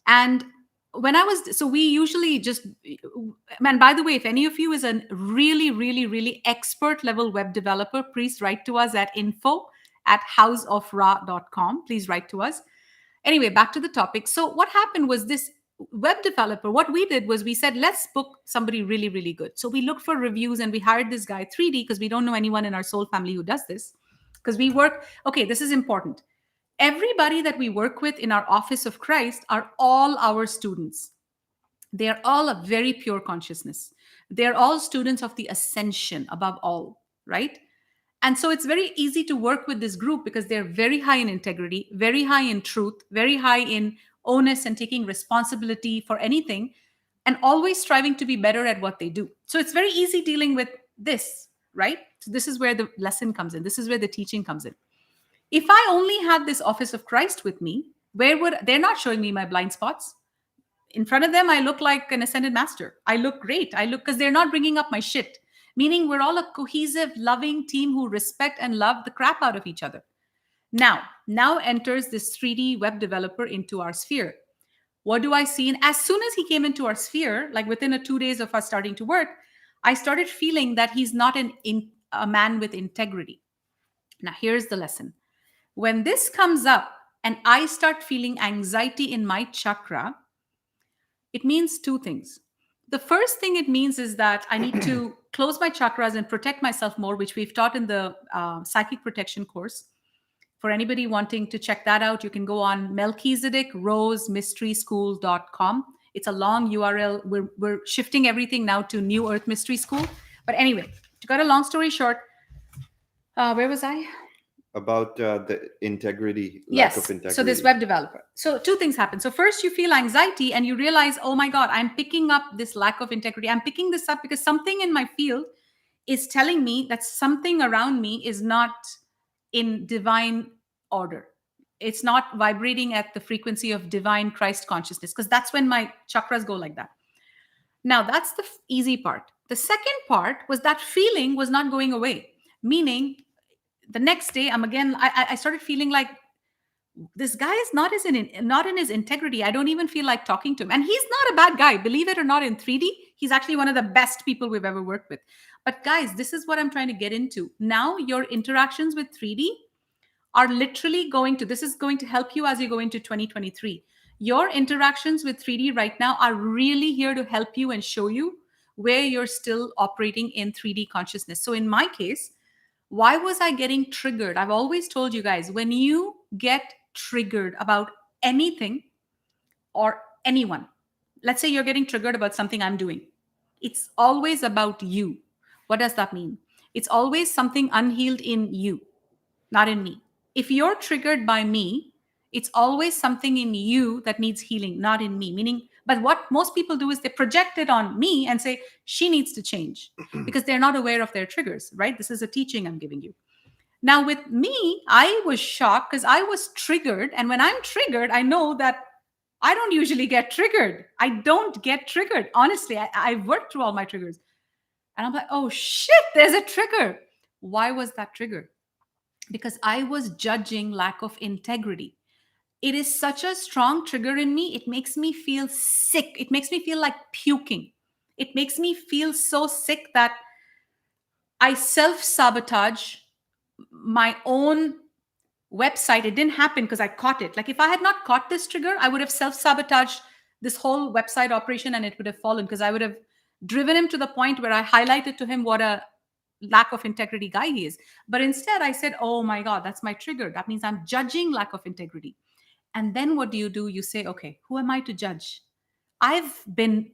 And when I was, so we usually just, man, by the way, if any of you is a really, really, really expert level web developer, please write to us at info@houseofra.com. Please write to us. Anyway, back to the topic. So what happened was this web developer, what we did was we said, let's book somebody really, really good. So we looked for reviews and we hired this guy 3D because we don't know anyone in our SoulFamily who does this. Because we work, okay, this is important. Everybody that we work with in our Office of Christ are all our students. They are all a very pure consciousness. They're all students of the Ascension above all, right? And so it's very easy to work with this group because they're very high in integrity, very high in truth, very high in onus and taking responsibility for anything, and always striving to be better at what they do. So it's very easy dealing with this, right? So this is where the lesson comes in. This is where the teaching comes in. If I only had this Office of Christ with me, where would they're not showing me my blind spots? In front of them, I look like an ascended master. I look great. I look because they're not bringing up my shit. Meaning we're all a cohesive, loving team who respect and love the crap out of each other. Now enters this 3D web developer into our sphere. What do I see? And as soon as he came into our sphere, like within 2 days of us starting to work, I started feeling that he's not a man with integrity. Now, here's the lesson. When this comes up and I start feeling anxiety in my chakra, it means two things. The first thing it means is that I need to close my chakras and protect myself more, which we've taught in the psychic protection course. For anybody wanting to check that out, you can go on melchizedekrosemysteryschool.com. It's a long URL. We're shifting everything now to New Earth Mystery School. But anyway, to cut a long story short, where was I?
About the integrity,
lack
of integrity.
So this web developer. So two things happen. So first you feel anxiety and you realize, oh my God, I'm picking up this lack of integrity. I'm picking this up because something in my field is telling me that something around me is not in divine order. It's not vibrating at the frequency of divine Christ consciousness, because that's when my chakras go like that. Now that's the easy part. The second part was that feeling was not going away, meaning the next day I started feeling like this guy is not in his integrity. I don't even feel like talking to him. And he's not a bad guy, believe it or not. In 3D, he's actually one of the best people we've ever worked with. But guys, this is what I'm trying to get into. Now your interactions with 3D are literally this is going to help you as you go into 2023. Your interactions with 3D right now are really here to help you and show you where you're still operating in 3D consciousness. So in my case, why was I getting triggered? I've always told you guys, when you get triggered about anything or anyone, let's say you're getting triggered about something I'm doing, it's always about you. What does that mean? It's always something unhealed in you, not in me. If you're triggered by me, it's always something in you that needs healing, not in me. Meaning, but what most people do is they project it on me and say, she needs to change, because they're not aware of their triggers, right? This is a teaching I'm giving you. Now, with me, I was shocked because I was triggered. And when I'm triggered, I know that I don't usually get triggered. I don't get triggered. Honestly, I've worked through all my triggers. And I'm like, oh shit, there's a trigger. Why was that trigger? Because I was judging lack of integrity. It is such a strong trigger in me. It makes me feel sick. It makes me feel like puking. It makes me feel so sick that I self-sabotage my own website. It didn't happen because I caught it. Like if I had not caught this trigger, I would have self-sabotaged this whole website operation and it would have fallen, because I would have driven him to the point where I highlighted to him what a lack of integrity guy he is. But instead I said, oh my God, that's my trigger. That means I'm judging lack of integrity. And then what do? You say, okay, who am I to judge? I've been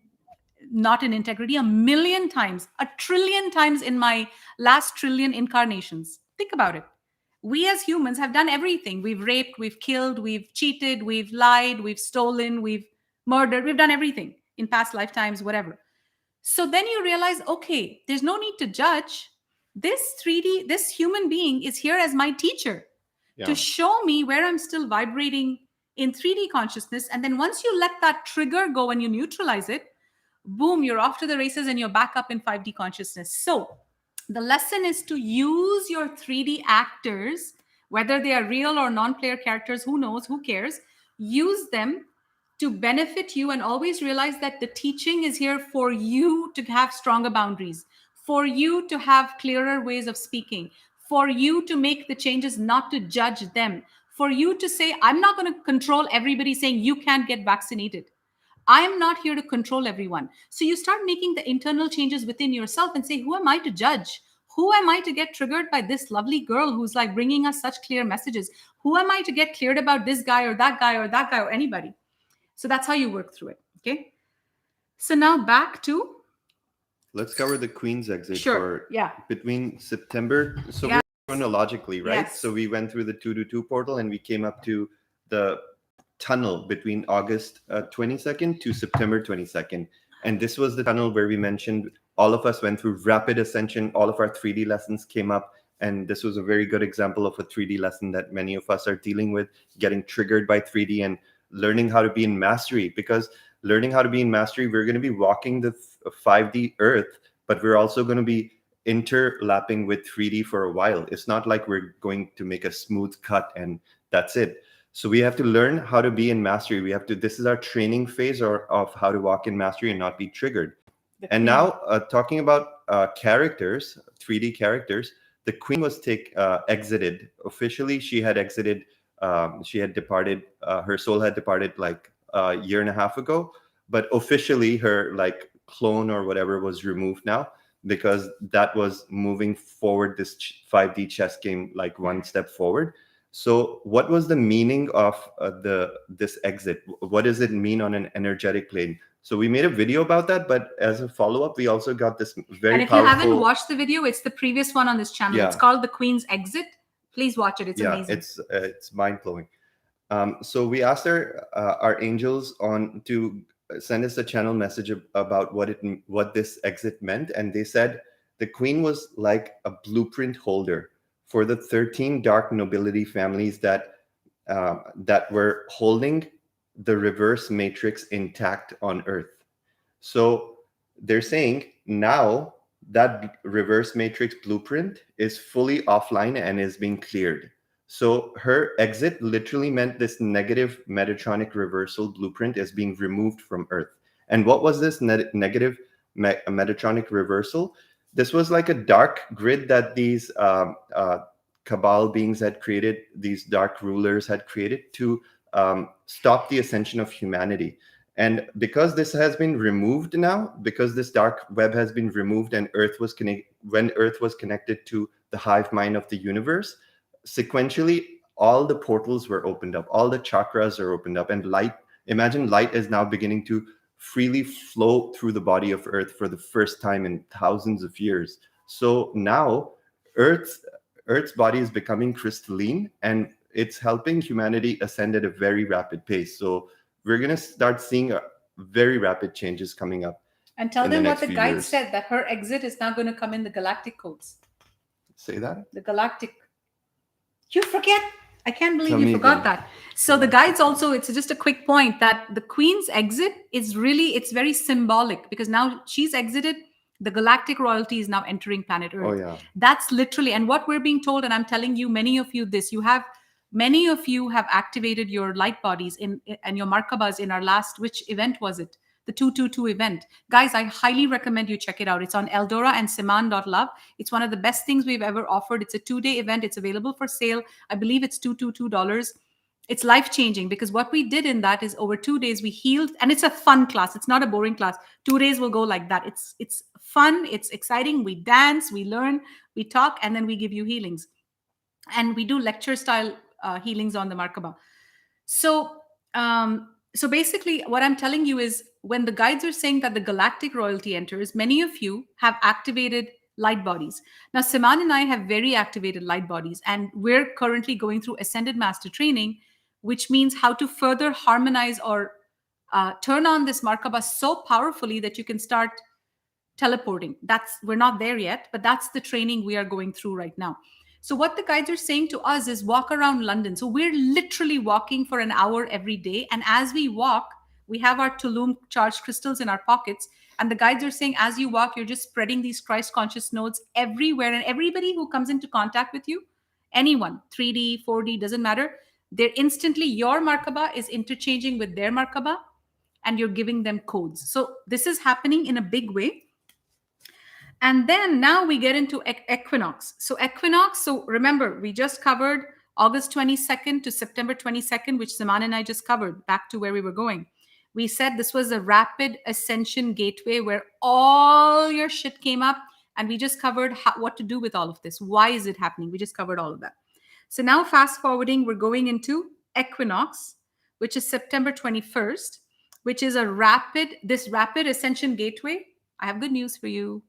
not in integrity 1,000,000 times, 1,000,000,000,000 times in my last trillion incarnations. Think about it. We as humans have done everything. We've raped, we've killed, we've cheated, we've lied, we've stolen, we've murdered, we've done everything in past lifetimes, whatever. So then you realize, okay, there's no need to judge. This 3D, this human being is here as my teacher to show me where I'm still vibrating in 3D consciousness. And then once you let that trigger go and you neutralize it, boom, you're off to the races and you're back up in 5D consciousness. So the lesson is to use your 3D actors, whether they are real or non-player characters, who knows, who cares, use them to benefit you, and always realize that the teaching is here for you to have stronger boundaries, for you to have clearer ways of speaking, for you to make the changes, not to judge them, for you to say, I'm not going to control everybody saying you can't get vaccinated. I am not here to control everyone. So you start making the internal changes within yourself and say, who am I to judge? Who am I to get triggered by this lovely girl who's like bringing us such clear messages? Who am I to get cleared about this guy or that guy or that guy or anybody? So that's how you work through it. Okay. So now back to.
Let's cover the Queen's exit
Sure.
between September. So we're chronologically, right?
Yes.
So we went through the 222 portal and we came up to the tunnel between August 22nd to September 22nd. And this was the tunnel where we mentioned all of us went through rapid ascension. All of our 3D lessons came up. And this was a very good example of a 3D lesson that many of us are dealing with, getting triggered by 3D and learning how to be in mastery. Because learning how to be in mastery, we're going to be walking the 5D earth, but we're also going to be interlapping with 3D for a while. It's not like we're going to make a smooth cut and that's it. So we have to learn how to be in mastery. We have to, this is our training phase of how to walk in mastery and not be triggered. And now talking about characters, 3D characters, the Queen was exited. Officially, she had exited. She had departed. Her soul had departed like a year and a half ago. But officially, her like clone or whatever was removed now, because that was moving forward this 5D chess game like one step forward. So what was the meaning of this exit? What does it mean on an energetic plane? So we made a video about that, but as a follow-up, we also got this very
And if
powerful...
you haven't watched the video, it's the previous one on this channel. It's called The Queen's Exit. Please watch it. It's amazing.
It's mind-blowing. So we asked our angels to send us a channel message about what this exit meant, and they said the Queen was like a blueprint holder for the 13 dark nobility families that were holding the reverse matrix intact on Earth. So they're saying now that reverse matrix blueprint is fully offline and is being cleared. So her exit literally meant this negative Metatronic reversal blueprint is being removed from Earth. And what was this negative Metatronic reversal? This was like a dark grid that these Cabal beings had created, these dark rulers had created to stop the ascension of humanity. And because this has been removed now, because this dark web has been removed and when Earth was connected to the hive mind of the universe, sequentially, all the portals were opened up, all the chakras are opened up, and imagine light is now beginning to freely flow through the body of Earth for the first time in thousands of years. So now Earth's body is becoming crystalline and it's helping humanity ascend at a very rapid pace. So we're going to start seeing very rapid changes coming up.
And tell them what the guide said, that her exit is now going to come in the galactic codes.
Say that?
The galactic. You forget. I can't believe you forgot that. So the guides also, it's just a quick point that the Queen's exit is really, it's very symbolic because now she's exited. The galactic royalty is now entering planet Earth.
Oh, yeah.
That's literally, and what we're being told, and I'm telling you, many of you this, many of you have activated your light bodies and your Markabas in our last, which event was it? The 222 event. Guys, I highly recommend you check it out. It's on EldoRa and Siman.love. It's one of the best things we've ever offered. It's a 2-day event. It's available for sale. I believe it's $222. It's life-changing because what we did in that is over 2 days we healed, and it's a fun class. It's not a boring class. 2 days will go like that. It's fun. It's exciting. We dance, we learn, we talk, and then we give you healings. And we do lecture-style healings on the Markaba. So basically what I'm telling you is when the guides are saying that the galactic royalty enters, many of you have activated light bodies. Now, Siman and I have very activated light bodies, and we're currently going through Ascended Master Training, which means how to further harmonize or turn on this Markaba so powerfully that you can start teleporting. We're not there yet, but that's the training we are going through right now. So what the guides are saying to us is walk around London. So we're literally walking for an hour every day, and as we walk, we have our Tulum charged crystals in our pockets, and the guides are saying as you walk, you're just spreading these Christ conscious nodes everywhere, and everybody who comes into contact with you, anyone, 3D, 4D, doesn't matter, they're instantly, your Markaba is interchanging with their Markaba, and you're giving them codes. So this is happening in a big way. And then now we get into equinox. So remember, we just covered August 22nd to September 22nd, which Siman and I just covered, back to where we were going. We said this was a rapid ascension gateway where all your shit came up, and we just covered what to do with all of this. Why is it happening? We just covered all of that. So now fast forwarding, we're going into equinox, which is September 21st, which is this rapid ascension gateway. I have good news for you.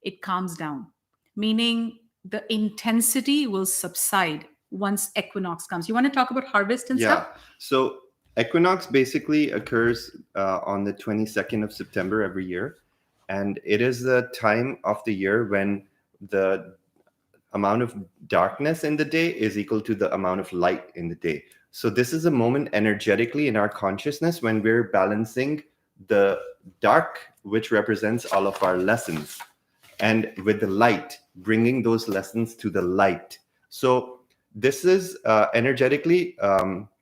It calms down, meaning the intensity will subside once equinox comes. You want to talk about harvest and stuff?
Yeah. So equinox basically occurs on the 22nd of September every year. And it is the time of the year when the amount of darkness in the day is equal to the amount of light in the day. So this is a moment energetically in our consciousness when we're balancing the dark, which represents all of our lessons, and with the light, bringing those lessons to the light. So this is energetically,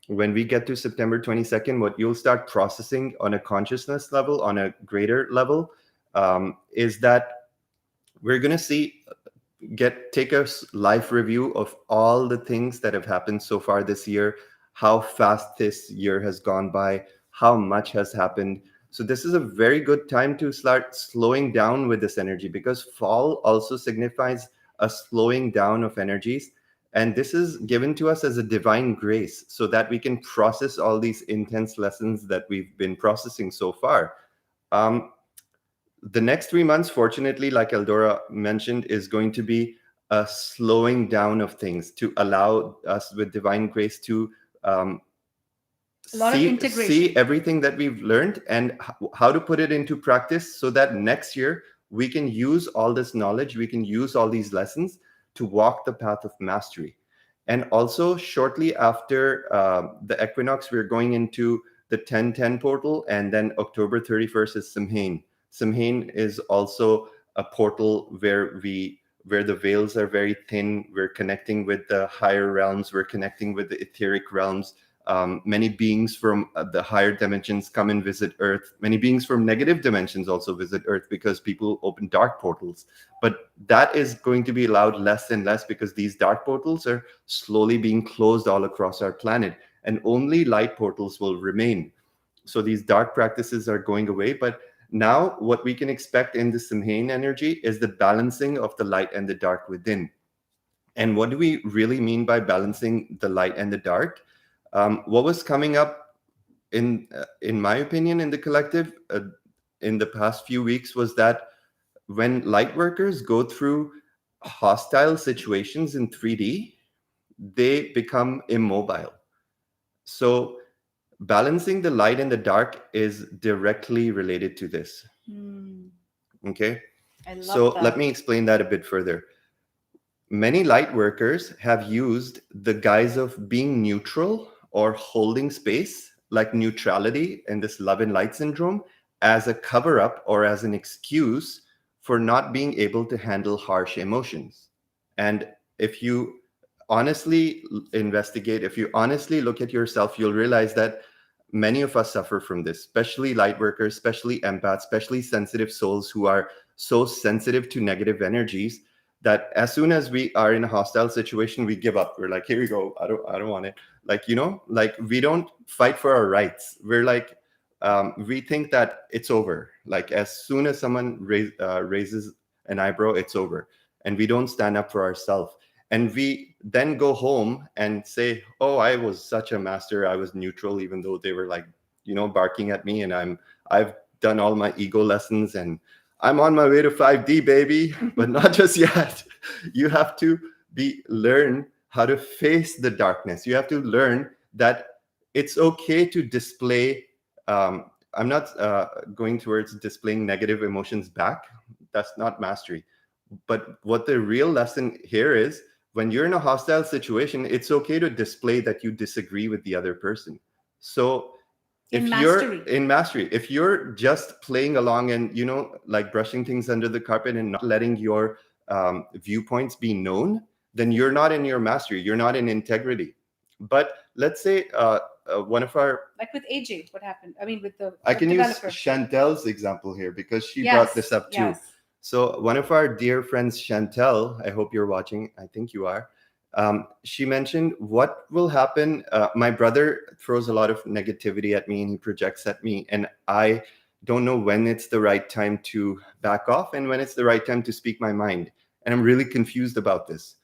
when we get to September 22nd, what you'll start processing on a consciousness level, on a greater level, is that we're going to take a life review of all the things that have happened so far this year, how fast this year has gone by, how much has happened. So this is a very good time to start slowing down with this energy, because fall also signifies a slowing down of energies. And this is given to us as a divine grace so that we can process all these intense lessons that we've been processing so far. The next 3 months, fortunately, like EldoRa mentioned, is going to be a slowing down of things to allow us with divine grace to see everything that we've learned and how to put it into practice so that next year we can use all this knowledge, we can use all these lessons to walk the path of mastery. And also shortly after the equinox, we're going into the 1010 portal, and then October 31st is Samhain. Samhain is also a portal where the veils are very thin. We're connecting with the higher realms. We're connecting with the etheric realms. Many beings from the higher dimensions come and visit Earth. Many beings from negative dimensions also visit Earth because people open dark portals. But that is going to be allowed less and less because these dark portals are slowly being closed all across our planet, and only light portals will remain. So these dark practices are going away. But now what we can expect in the Samhain energy is the balancing of the light and the dark within. And what do we really mean by balancing the light and the dark? What was coming up in my opinion, in the collective in the past few weeks was that when light workers go through hostile situations in 3D, they become immobile. So balancing the light and the dark is directly related to this. Okay. So let me explain that a bit further. Many light workers have used the guise of being neutral or holding space, like neutrality and this love and light syndrome, as a cover-up or as an excuse for not being able to handle harsh emotions. And if you honestly investigate, if you honestly look at yourself, you'll realize that many of us suffer from this, especially light workers, especially empaths, especially sensitive souls who are so sensitive to negative energies that as soon as we are in a hostile situation, we give up. We're like, here we go. I don't want it. Like, like we don't fight for our rights. We're like, we think that it's over. Like as soon as someone raises an eyebrow, it's over. And we don't stand up for ourselves. And we then go home and say, oh, I was such a master. I was neutral, even though they were like, barking at me. And I've done all my ego lessons and I'm on my way to 5D, baby, but not just yet. You have to learn how to face the darkness. You have to learn that it's okay to display. I'm not going towards displaying negative emotions back. That's not mastery. But what the real lesson here is, when you're in a hostile situation, it's okay to display that you disagree with the other person. So
In
if
mastery.
you're in mastery, if you're just playing along and, like brushing things under the carpet and not letting your viewpoints be known, then you're not in your mastery, you're not in integrity. But let's say one of our,
Like with AJ, what happened? I mean, with the
I can use
developer.
Chantel's example here because she
Yes,
brought this up too.
yes.
So one of our dear friends, Chantel, I hope you're watching. I think you are. She mentioned, what will happen? My brother throws a lot of negativity at me and he projects at me, and I don't know when it's the right time to back off and when it's the right time to speak my mind. And I'm really confused about this.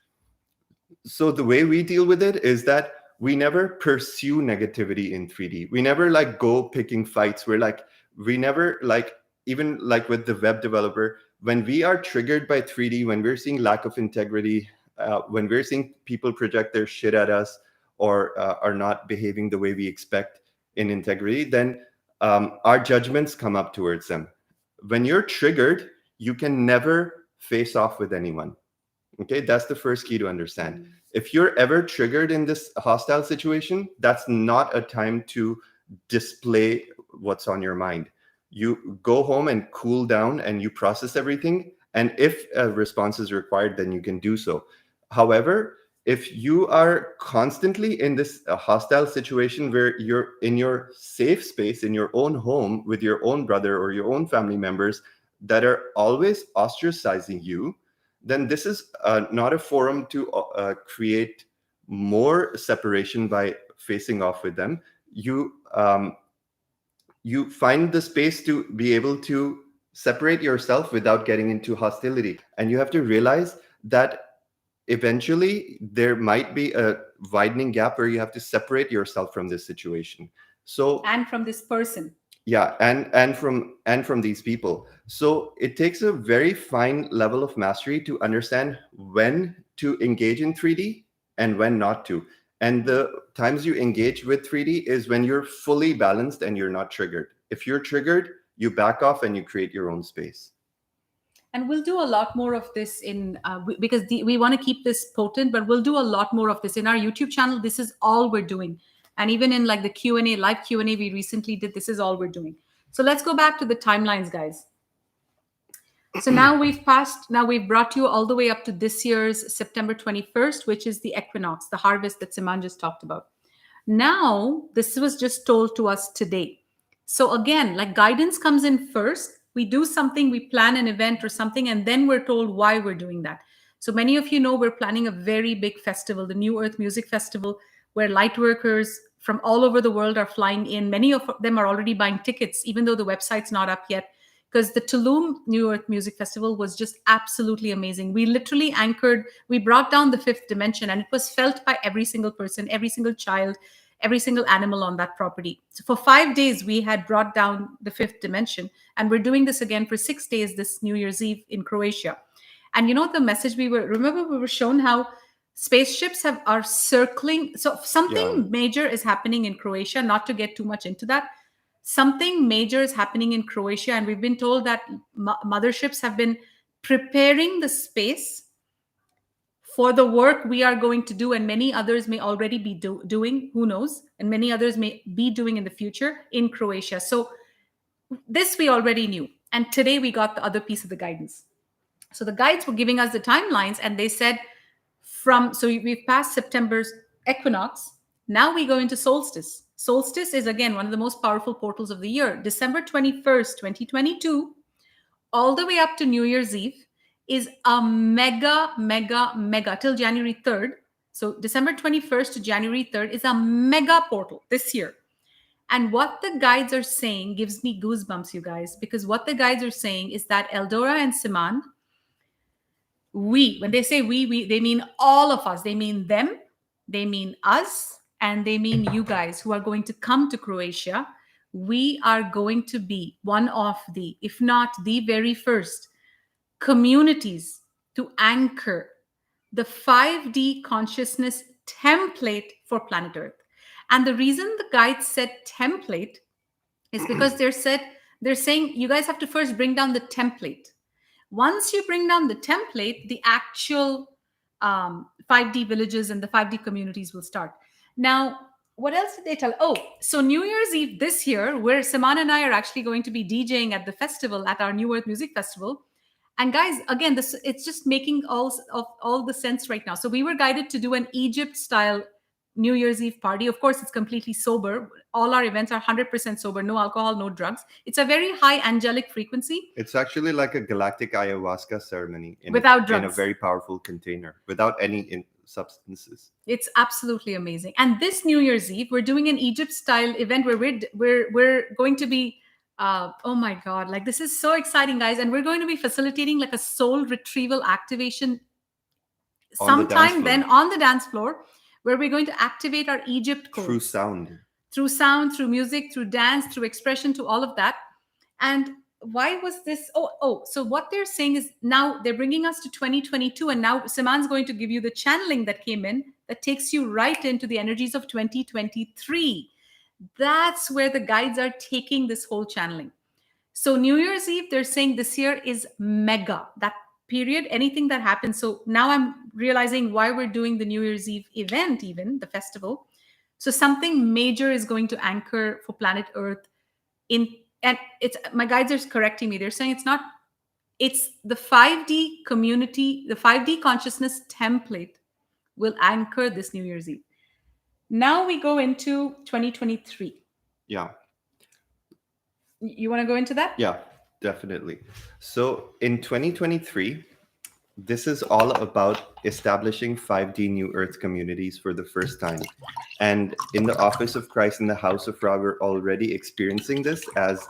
So the way we deal with it is that we never pursue negativity in 3D. We never like go picking fights. We never like, even like with the web developer, when we are triggered by 3D, when we're seeing lack of integrity, when we're seeing people project their shit at us or are not behaving the way we expect in integrity, then our judgments come up towards them. When you're triggered, you can never face off with anyone. Okay, that's the first key to understand. If you're ever triggered in this hostile situation, that's not a time to display what's on your mind. You go home and cool down and you process everything. And if a response is required, then you can do so. However, if you are constantly in this hostile situation where you're in your safe space, in your own home with your own brother or your own family members that are always ostracizing you, then this is not a forum to create more separation by facing off with them. You find the space to be able to separate yourself without getting into hostility. And you have to realize that eventually there might be a widening gap where you have to separate yourself from this situation. So,
and from this person.
Yeah, and from these people. So it takes a very fine level of mastery to understand when to engage in 3D and when not to. And the times you engage with 3D is when you're fully balanced and you're not triggered. If you're triggered, you back off and you create your own space.
And we'll do a lot more of this because we want to keep this potent, but we'll do a lot more of this in our YouTube channel. This is all we're doing. And even in like the Q&A, live Q&A we recently did, this is all we're doing. So let's go back to the timelines, guys. So now we've brought you all the way up to this year's September 21st, which is the equinox, the harvest that Siman just talked about. Now, this was just told to us today. So again, like guidance comes in first. We do something, we plan an event or something, and then we're told why we're doing that. So many of you know we're planning a very big festival, the New Earth Music Festival, where light workers from all over the world are flying in. Many of them are already buying tickets, even though the website's not up yet, because the Tulum New Earth Music Festival was just absolutely amazing. We literally we brought down the fifth dimension, and it was felt by every single person, every single child, every single animal on that property. So for 5 days, we had brought down the fifth dimension, and we're doing this again for 6 days this New Year's Eve in Croatia. And you know the message we were shown how spaceships are circling. So something major is happening in Croatia, not to get too much into that. Something major is happening in Croatia, and we've been told that motherships have been preparing the space for the work we are going to do, and many others may already be doing, who knows, and many others may be doing in the future in Croatia. So this we already knew, and today we got the other piece of the guidance. So the guides were giving us the timelines, and they said so we've passed September's equinox, now we go into solstice. Solstice is again one of the most powerful portals of the year. December 21st, 2022, all the way up to New Year's Eve is a mega till January 3rd. So December 21st to January 3rd is a mega portal this year. And what the guides are saying gives me goosebumps, you guys, because what the guides are saying is that EldoRa and Siman, when they say we, they mean all of us. They mean them, they mean us, and they mean you guys who are going to come to Croatia. we are going to be one of the, if not the very first communities to anchor the 5D consciousness template for planet Earth. And the reason the guide said template is because they're saying you guys have to first bring down the template. Once you bring down the template, the actual 5D villages and the 5D communities will start. Now, what else did they tell? Oh, so New Year's Eve this year, where Siman and I are actually going to be DJing at the festival, at our New Earth Music Festival. And guys, again, this it's just making all the sense right now. So we were guided to do an Egypt style New Year's Eve party. Of course, it's completely sober. All our events are 100% sober, no alcohol, no drugs. It's a very high angelic frequency.
It's actually like a galactic ayahuasca ceremony
Without drugs.
in a very powerful container, without any substances.
It's absolutely amazing. And this New Year's Eve, we're doing an Egypt style event where we're going to be oh my God, like this is so exciting, guys. And we're going to be facilitating like a soul retrieval activation sometime then on the dance floor, where we're going to activate our Egypt codes.
Through sound,
through music, through dance, through expression, to all of that. And why was this? So what they're saying is now they're bringing us to 2022. And now Siman's going to give you the channeling that came in that takes you right into the energies of 2023. That's where the guides are taking this whole channeling. So New Year's Eve, they're saying this year is mega. That period, anything that happens. So now I'm realizing why we're doing the New Year's Eve event, even the festival. So something major is going to anchor for planet Earth and it's, my guides are correcting me. They're saying it's the 5D community, the 5D consciousness template will anchor this New Year's Eve. Now we go into 2023.
Yeah.
You want to go into that?
Yeah, definitely. So in 2023, this is all about establishing 5D New Earth communities for the first time. And in the Office of Christ, in the House of Ra, we're already experiencing this as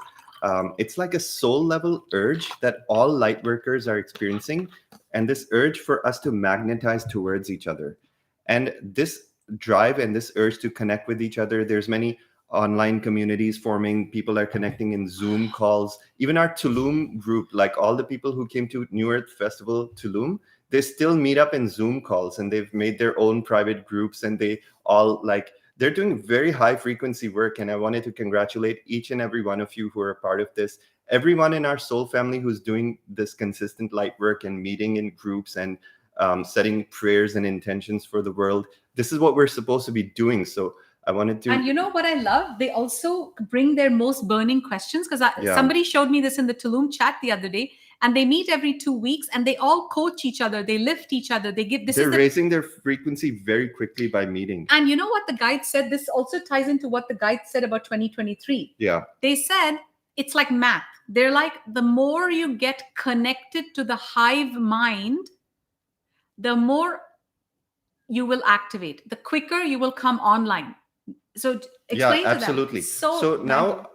it's like a soul level urge that all light workers are experiencing. And this urge for us to magnetize towards each other. And this drive and this urge to connect with each other, there's many online communities forming. People are connecting in Zoom calls. Even our Tulum group, like all the people who came to New Earth Festival Tulum, they still meet up in Zoom calls, and they've made their own private groups, and they all they're doing very high frequency work. And I wanted to congratulate each and every one of you who are a part of this. Everyone in our soul family who's doing this consistent light work and meeting in groups and setting prayers and intentions for the world. This is what we're supposed to be doing. So I wanted to.
And you know what I love? They also bring their most burning questions, because somebody showed me this in the Tulum chat the other day. And they meet every 2 weeks, and they all coach each other. They lift each other. They give.
They're raising their frequency very quickly by meeting.
And you know what the guide said? This also ties into what the guide said about 2023.
Yeah.
They said it's like math. They're like, the more you get connected to the hive mind, the more you will activate. The quicker you will come online. So explain to them.
Absolutely. So now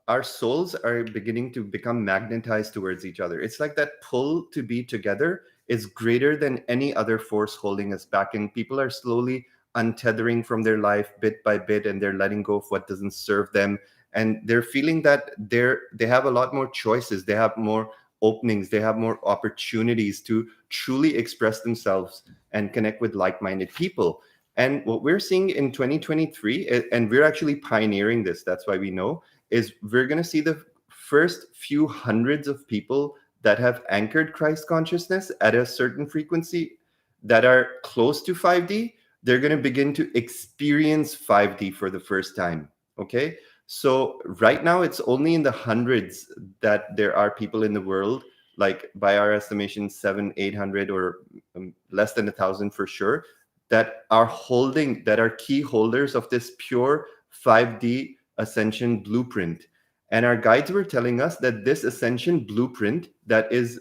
our souls are beginning to become magnetized towards each other. It's like that pull to be together is greater than any other force holding us back. And people are slowly untethering from their life bit by bit, and they're letting go of what doesn't serve them. And they're feeling that they have a lot more choices. They have more openings. They have more opportunities to truly express themselves and connect with like-minded people. And what we're seeing in 2023, and we're actually pioneering this, that's why we know, is we're going to see the first few hundreds of people that have anchored Christ consciousness at a certain frequency that are close to 5D. They're going to begin to experience 5D for the first time. Okay. So right now it's only in the hundreds that there are people in the world, like by our estimation, 700-800 or less than 1,000 for sure, that are key holders of this pure 5D ascension blueprint. And our guides were telling us that this ascension blueprint that is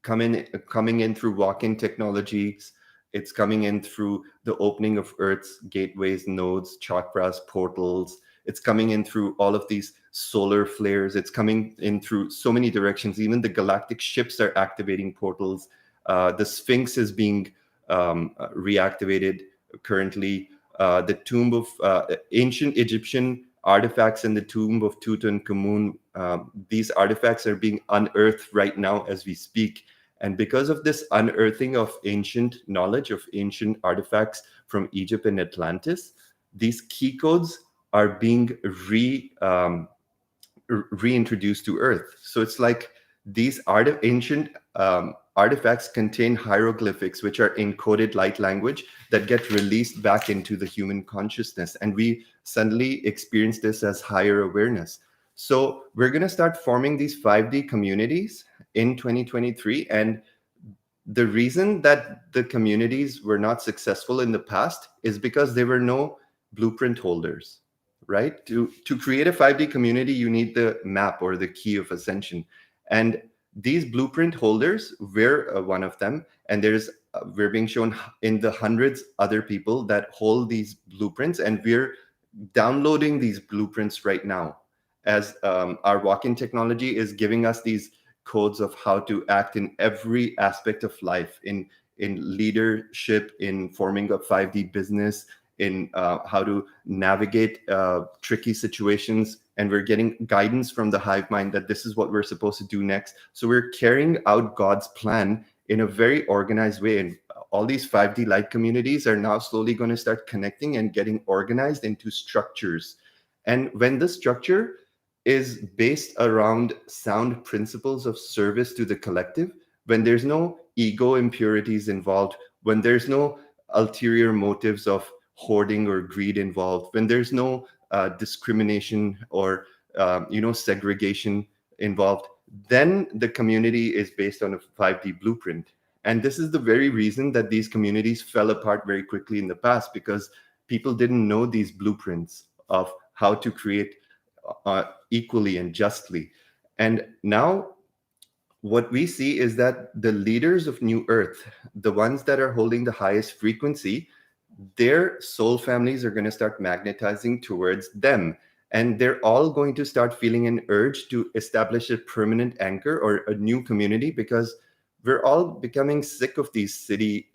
coming in through walk-in technologies, it's coming in through the opening of Earth's gateways, nodes, chakras, portals. It's coming in through all of these solar flares. It's coming in through so many directions. Even the galactic ships are activating portals. The Sphinx is being reactivated currently. The tomb of ancient Egyptian artifacts in the tomb of Tutankhamun. These artifacts are being unearthed right now as we speak. And because of this unearthing of ancient knowledge, of ancient artifacts from Egypt and Atlantis, these key codes are being reintroduced to Earth. So it's like these ancient artifacts contain hieroglyphics, which are encoded light language that get released back into the human consciousness. And we suddenly experience this as higher awareness. So we're going to start forming these 5D communities in 2023. And the reason that the communities were not successful in the past is because there were no blueprint holders, right? To create a 5D community, you need the map or the key of ascension. And these blueprint holders, we're one of them. And we're being shown in the hundreds other people that hold these blueprints. And we're downloading these blueprints right now as our walk-in technology is giving us these codes of how to act in every aspect of life, in leadership, in forming a 5D business, in how to navigate tricky situations. And we're getting guidance from the hive mind that this is what we're supposed to do next. So we're carrying out God's plan in a very organized way. And all these 5D light communities are now slowly going to start connecting and getting organized into structures. And when the structure is based around sound principles of service to the collective, when there's no ego impurities involved, when there's no ulterior motives of hoarding or greed involved, when there's no discrimination or segregation involved, then the community is based on a 5D blueprint. And this is the very reason that these communities fell apart very quickly in the past, because people didn't know these blueprints of how to create equally and justly. And now what we see is that the leaders of New Earth, the ones that are holding the highest frequency, their soul families are going to start magnetizing towards them. And they're all going to start feeling an urge to establish a permanent anchor or a new community, because we're all becoming sick of these city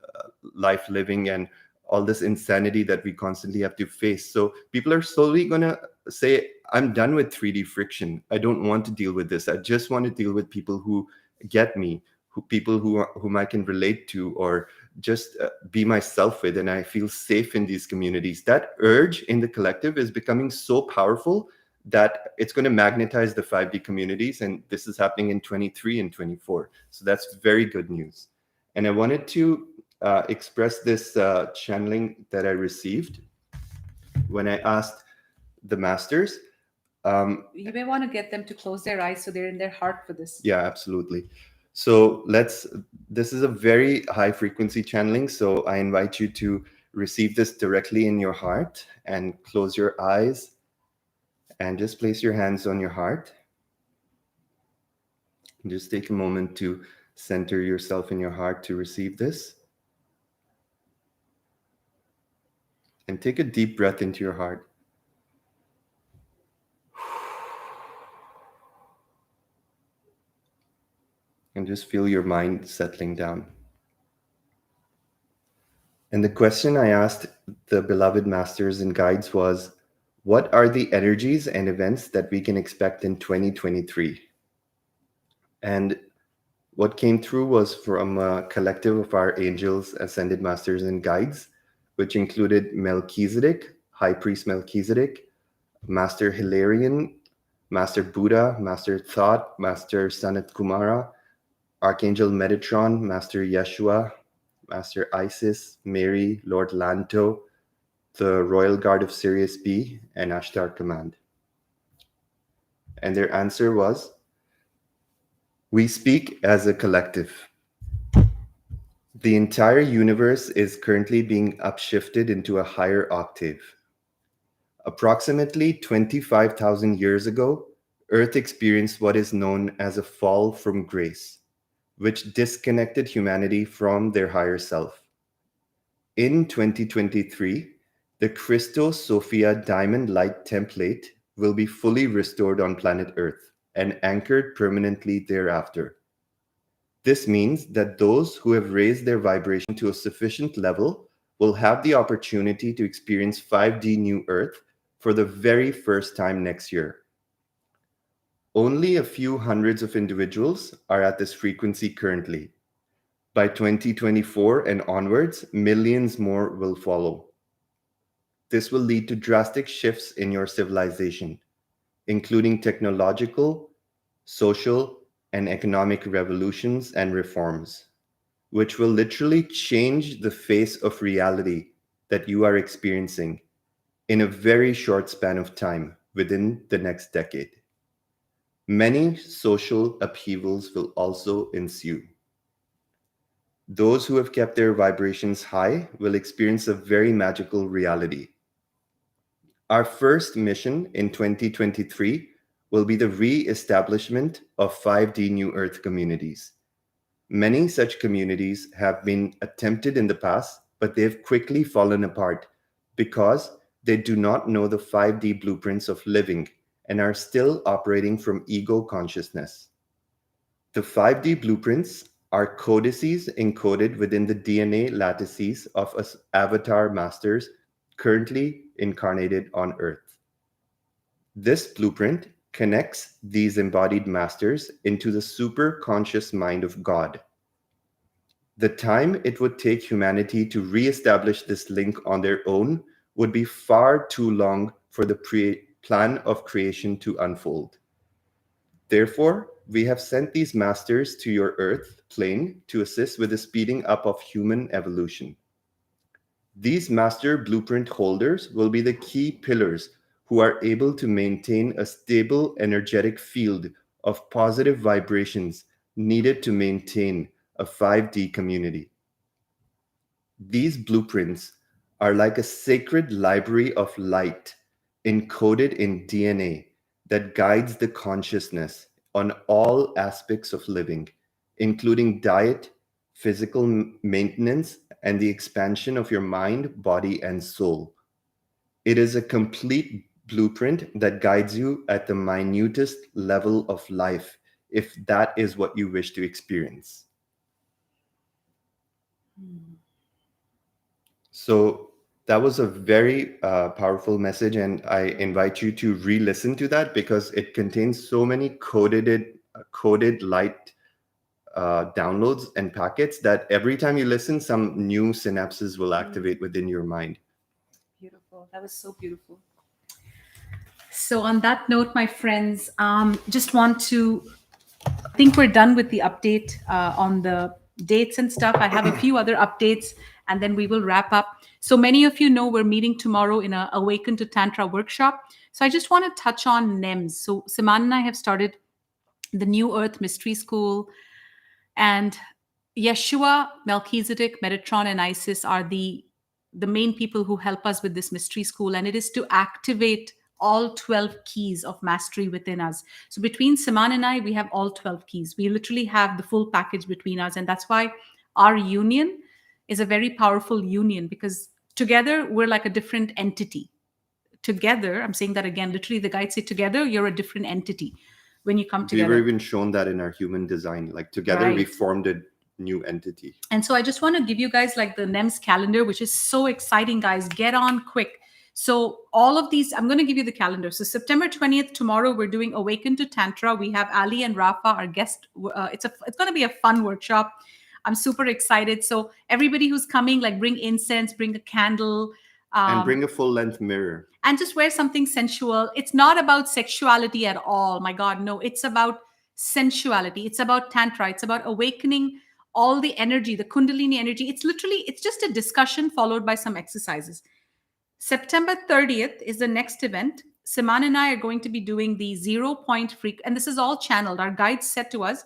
life living and all this insanity that we constantly have to face. So people are slowly going to say, I'm done with 3D friction. I don't want to deal with this. I just want to deal with people who get me, people whom I can relate to, or just be myself with, and I feel safe in these communities. That urge in the collective is becoming so powerful that it's going to magnetize the 5D communities. And this is happening in 23 and 24. So that's very good news. And I wanted to express this channeling that I received when I asked the masters.
You may want to get them to close their eyes so they're in their heart for this.
Yeah, absolutely. So this is a very high frequency channeling. So I invite you to receive this directly in your heart and close your eyes and just place your hands on your heart. And just take a moment to center yourself in your heart to receive this. And take a deep breath into your heart. And just feel your mind settling down. And the question I asked the beloved masters and guides was, what are the energies and events that we can expect in 2023? And what came through was from a collective of our angels, ascended masters, and guides, which included Melchizedek, High Priest Melchizedek, Master Hilarion, Master Buddha, Master Thoth, Master Sanat Kumara, Archangel Metatron, Master Yeshua, Master Isis, Mary, Lord Lanto, the Royal Guard of Sirius B, and Ashtar Command. And their answer was, we speak as a collective. The entire universe is currently being upshifted into a higher octave. Approximately 25,000 years ago, Earth experienced what is known as a fall from grace, which disconnected humanity from their higher self. In 2023, the Christos Sophia Diamond Light template will be fully restored on planet Earth and anchored permanently thereafter. This means that those who have raised their vibration to a sufficient level will have the opportunity to experience 5D New Earth for the very first time next year. Only a few hundreds of individuals are at this frequency currently. By 2024 and onwards, millions more will follow. This will lead to drastic shifts in your civilization, including technological, social, and economic revolutions and reforms, which will literally change the face of reality that you are experiencing in a very short span of time within the next decade. Many social upheavals will also ensue. Those who have kept their vibrations high will experience a very magical reality. Our first mission in 2023 will be the re-establishment of 5D New Earth communities. Many such communities have been attempted in the past, but they have quickly fallen apart because they do not know the 5D blueprints of living and are still operating from ego consciousness. The 5D blueprints are codices encoded within the DNA lattices of us avatar masters currently incarnated on Earth. This blueprint connects these embodied masters into the super conscious mind of God. The time it would take humanity to re-establish this link on their own would be far too long for the plan of creation to unfold. Therefore, we have sent these masters to your Earth plane to assist with the speeding up of human evolution. These master blueprint holders will be the key pillars who are able to maintain a stable energetic field of positive vibrations needed to maintain a 5D community. These blueprints are like a sacred library of light encoded in DNA that guides the consciousness on all aspects of living, including diet, physical maintenance, and the expansion of your mind, body, and soul. It is a complete blueprint that guides you at the minutest level of life, if that is what you wish to experience. So that was a very powerful message, and I invite you to re-listen to that because it contains so many coded light downloads and packets that every time you listen, some new synapses will activate within your mind.
Beautiful. That was so beautiful. So on that note, my friends, just want to, I think we're done with the update on the dates and stuff. I have a few other updates and then we will wrap up. So many of you know we're meeting tomorrow in a Awaken to Tantra workshop. So I just want to touch on NEMS. So Siman and I have started the New Earth Mystery School, and Yeshua, Melchizedek, Metatron, and Isis are the main people who help us with this mystery school, and it is to activate all 12 keys of mastery within us. So between Siman and I, we have all 12 keys. We literally have the full package between us, and that's why our union is a very powerful union, because together we're like a different entity. Together, I'm saying that again, literally the guides say together, you're a different entity when you come together.
We were even shown that in our human design. Like together we formed a new entity.
And so I just want to give you guys like the NEMS calendar, which is so exciting, guys. Get on quick. So all of these, I'm going to give you the calendar. So September 20th, tomorrow, we're doing Awaken to Tantra. We have Ali and Rafa, our guest. It's going to be a fun workshop. I'm super excited. So everybody who's coming, like bring incense, bring a candle.
And bring a full-length mirror.
And just wear something sensual. It's not about sexuality at all. My God, no. It's about sensuality. It's about Tantra. It's about awakening all the energy, the Kundalini energy. It's just a discussion followed by some exercises. September 30th is the next event. Siman and I are going to be doing the 0 point freak, and this is all channeled. Our guides said to us,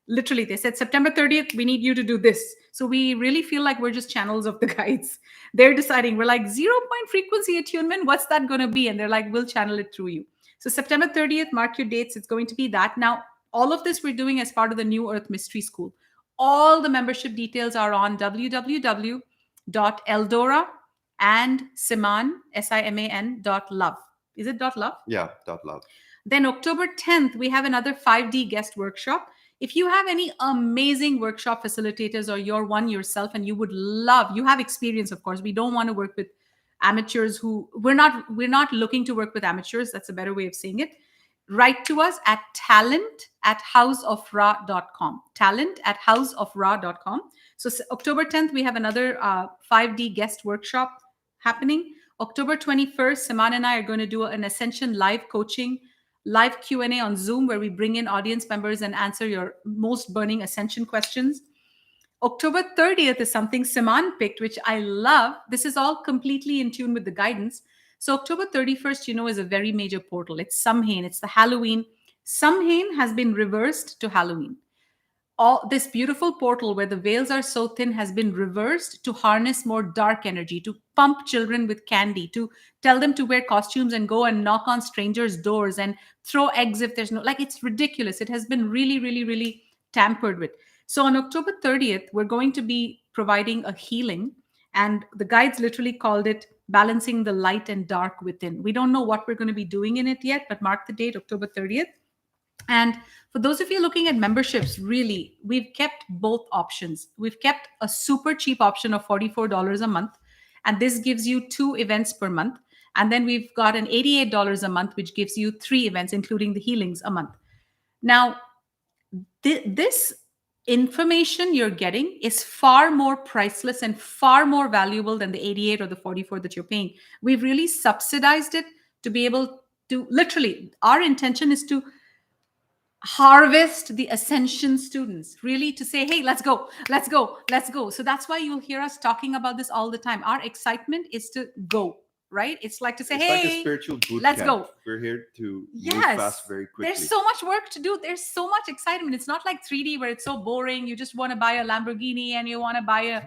literally, they said, September 30th, we need you to do this. So we really feel like we're just channels of the guides. They're deciding, we're like 0 point frequency attunement. What's that going to be? And they're like, we'll channel it through you. So September 30th, mark your dates. It's going to be that. Now, all of this we're doing as part of the New Earth Mystery School. All the membership details are on www.EldoRa and Siman, SIMAN.love. Is it .love?
Yeah, .love.
Then October 10th, we have another 5D guest workshop. If you have any amazing workshop facilitators or you're one yourself and you would love, you have experience, of course. We don't want to work with amateurs who we're not looking to work with amateurs. That's a better way of saying it. Write to us at talent@houseofra.com. Talent@houseofra.com. So October 10th, we have another 5D guest workshop happening. October 21st, Siman and I are going to do an Ascension live coaching, live Q&A on Zoom, where we bring in audience members and answer your most burning Ascension questions. October 30th is something Siman picked, which I love. This is all completely in tune with the guidance. So October 31st, is a very major portal. It's Samhain. It's the Halloween. Samhain has been reversed to Halloween. All this beautiful portal where the veils are so thin has been reversed to harness more dark energy, to pump children with candy, to tell them to wear costumes and go and knock on strangers' doors and throw eggs if there's no, like, it's ridiculous. It has been really, really, really tampered with. So on October 30th, we're going to be providing a healing, and the guides literally called it balancing the light and dark within. We don't know what we're going to be doing in it yet, but mark the date, October 30th. And for those of you looking at memberships, really, we've kept both options. We've kept a super cheap option of $44 a month, and this gives you 2 events per month. And then we've got an $88 a month, which gives you 3 events, including the healings a month. Now, this information you're getting is far more priceless and far more valuable than the 88 or the 44 that you're paying. We've really subsidized it to be able to, literally, our intention is to harvest the Ascension students, really, to say, hey, let's go, let's go, let's go. So that's why you'll hear us talking about this all the time. Our excitement is to go, right? It's like to say,
it's
hey,
like a spiritual boot
let's
camp.
go.
We're here to
Yes,
move fast very quickly.
There's so much work to do. There's so much excitement. It's not like 3D where it's so boring. You just want to buy a Lamborghini and you want to buy a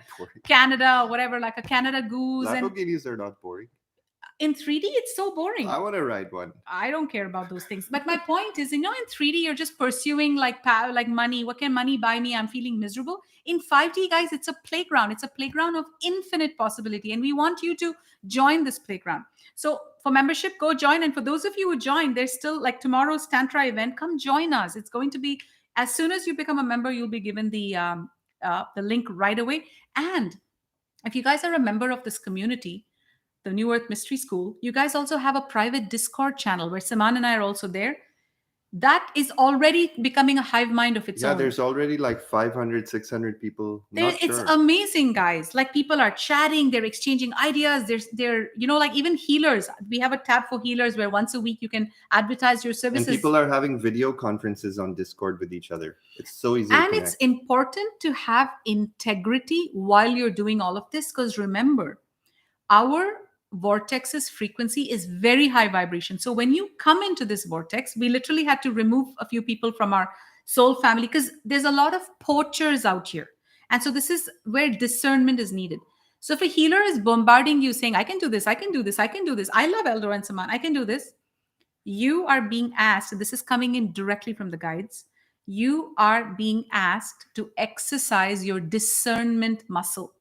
Canada, whatever, like a Canada Goose.
Lamborghinis are not boring.
In 3D, it's so boring.
I want to ride one.
I don't care about those things. But my point is, in 3D, you're just pursuing like money. What can money buy me? I'm feeling miserable. In 5D, guys, it's a playground. It's a playground of infinite possibility. And we want you to join this playground. So for membership, go join. And for those of you who join, there's still like tomorrow's Tantra event. Come join us. It's going to be, as soon as you become a member, you'll be given the link right away. And if you guys are a member of this community, the New Earth Mystery School, you guys also have a private Discord channel where Siman and I are also there. That is already becoming a hive mind of its own.
Yeah, there's already like 500, 600 people.
It's amazing, guys. Like, people are chatting, they're exchanging ideas. They're like, even healers. We have a tab for healers where once a week you can advertise your services.
And people are having video conferences on Discord with each other. It's so easy.
And it's important to have integrity while you're doing all of this, because remember, our vortex's frequency is very high vibration. So when you come into this vortex, we literally had to remove a few people from our soul family because there's a lot of poachers out here. And so this is where discernment is needed. So if a healer is bombarding you saying, I can do this, I can do this, I can do this, I love EldoRa and Siman, I can do this, you are being asked, and this is coming in directly from the guides, you are being asked to exercise your discernment muscle.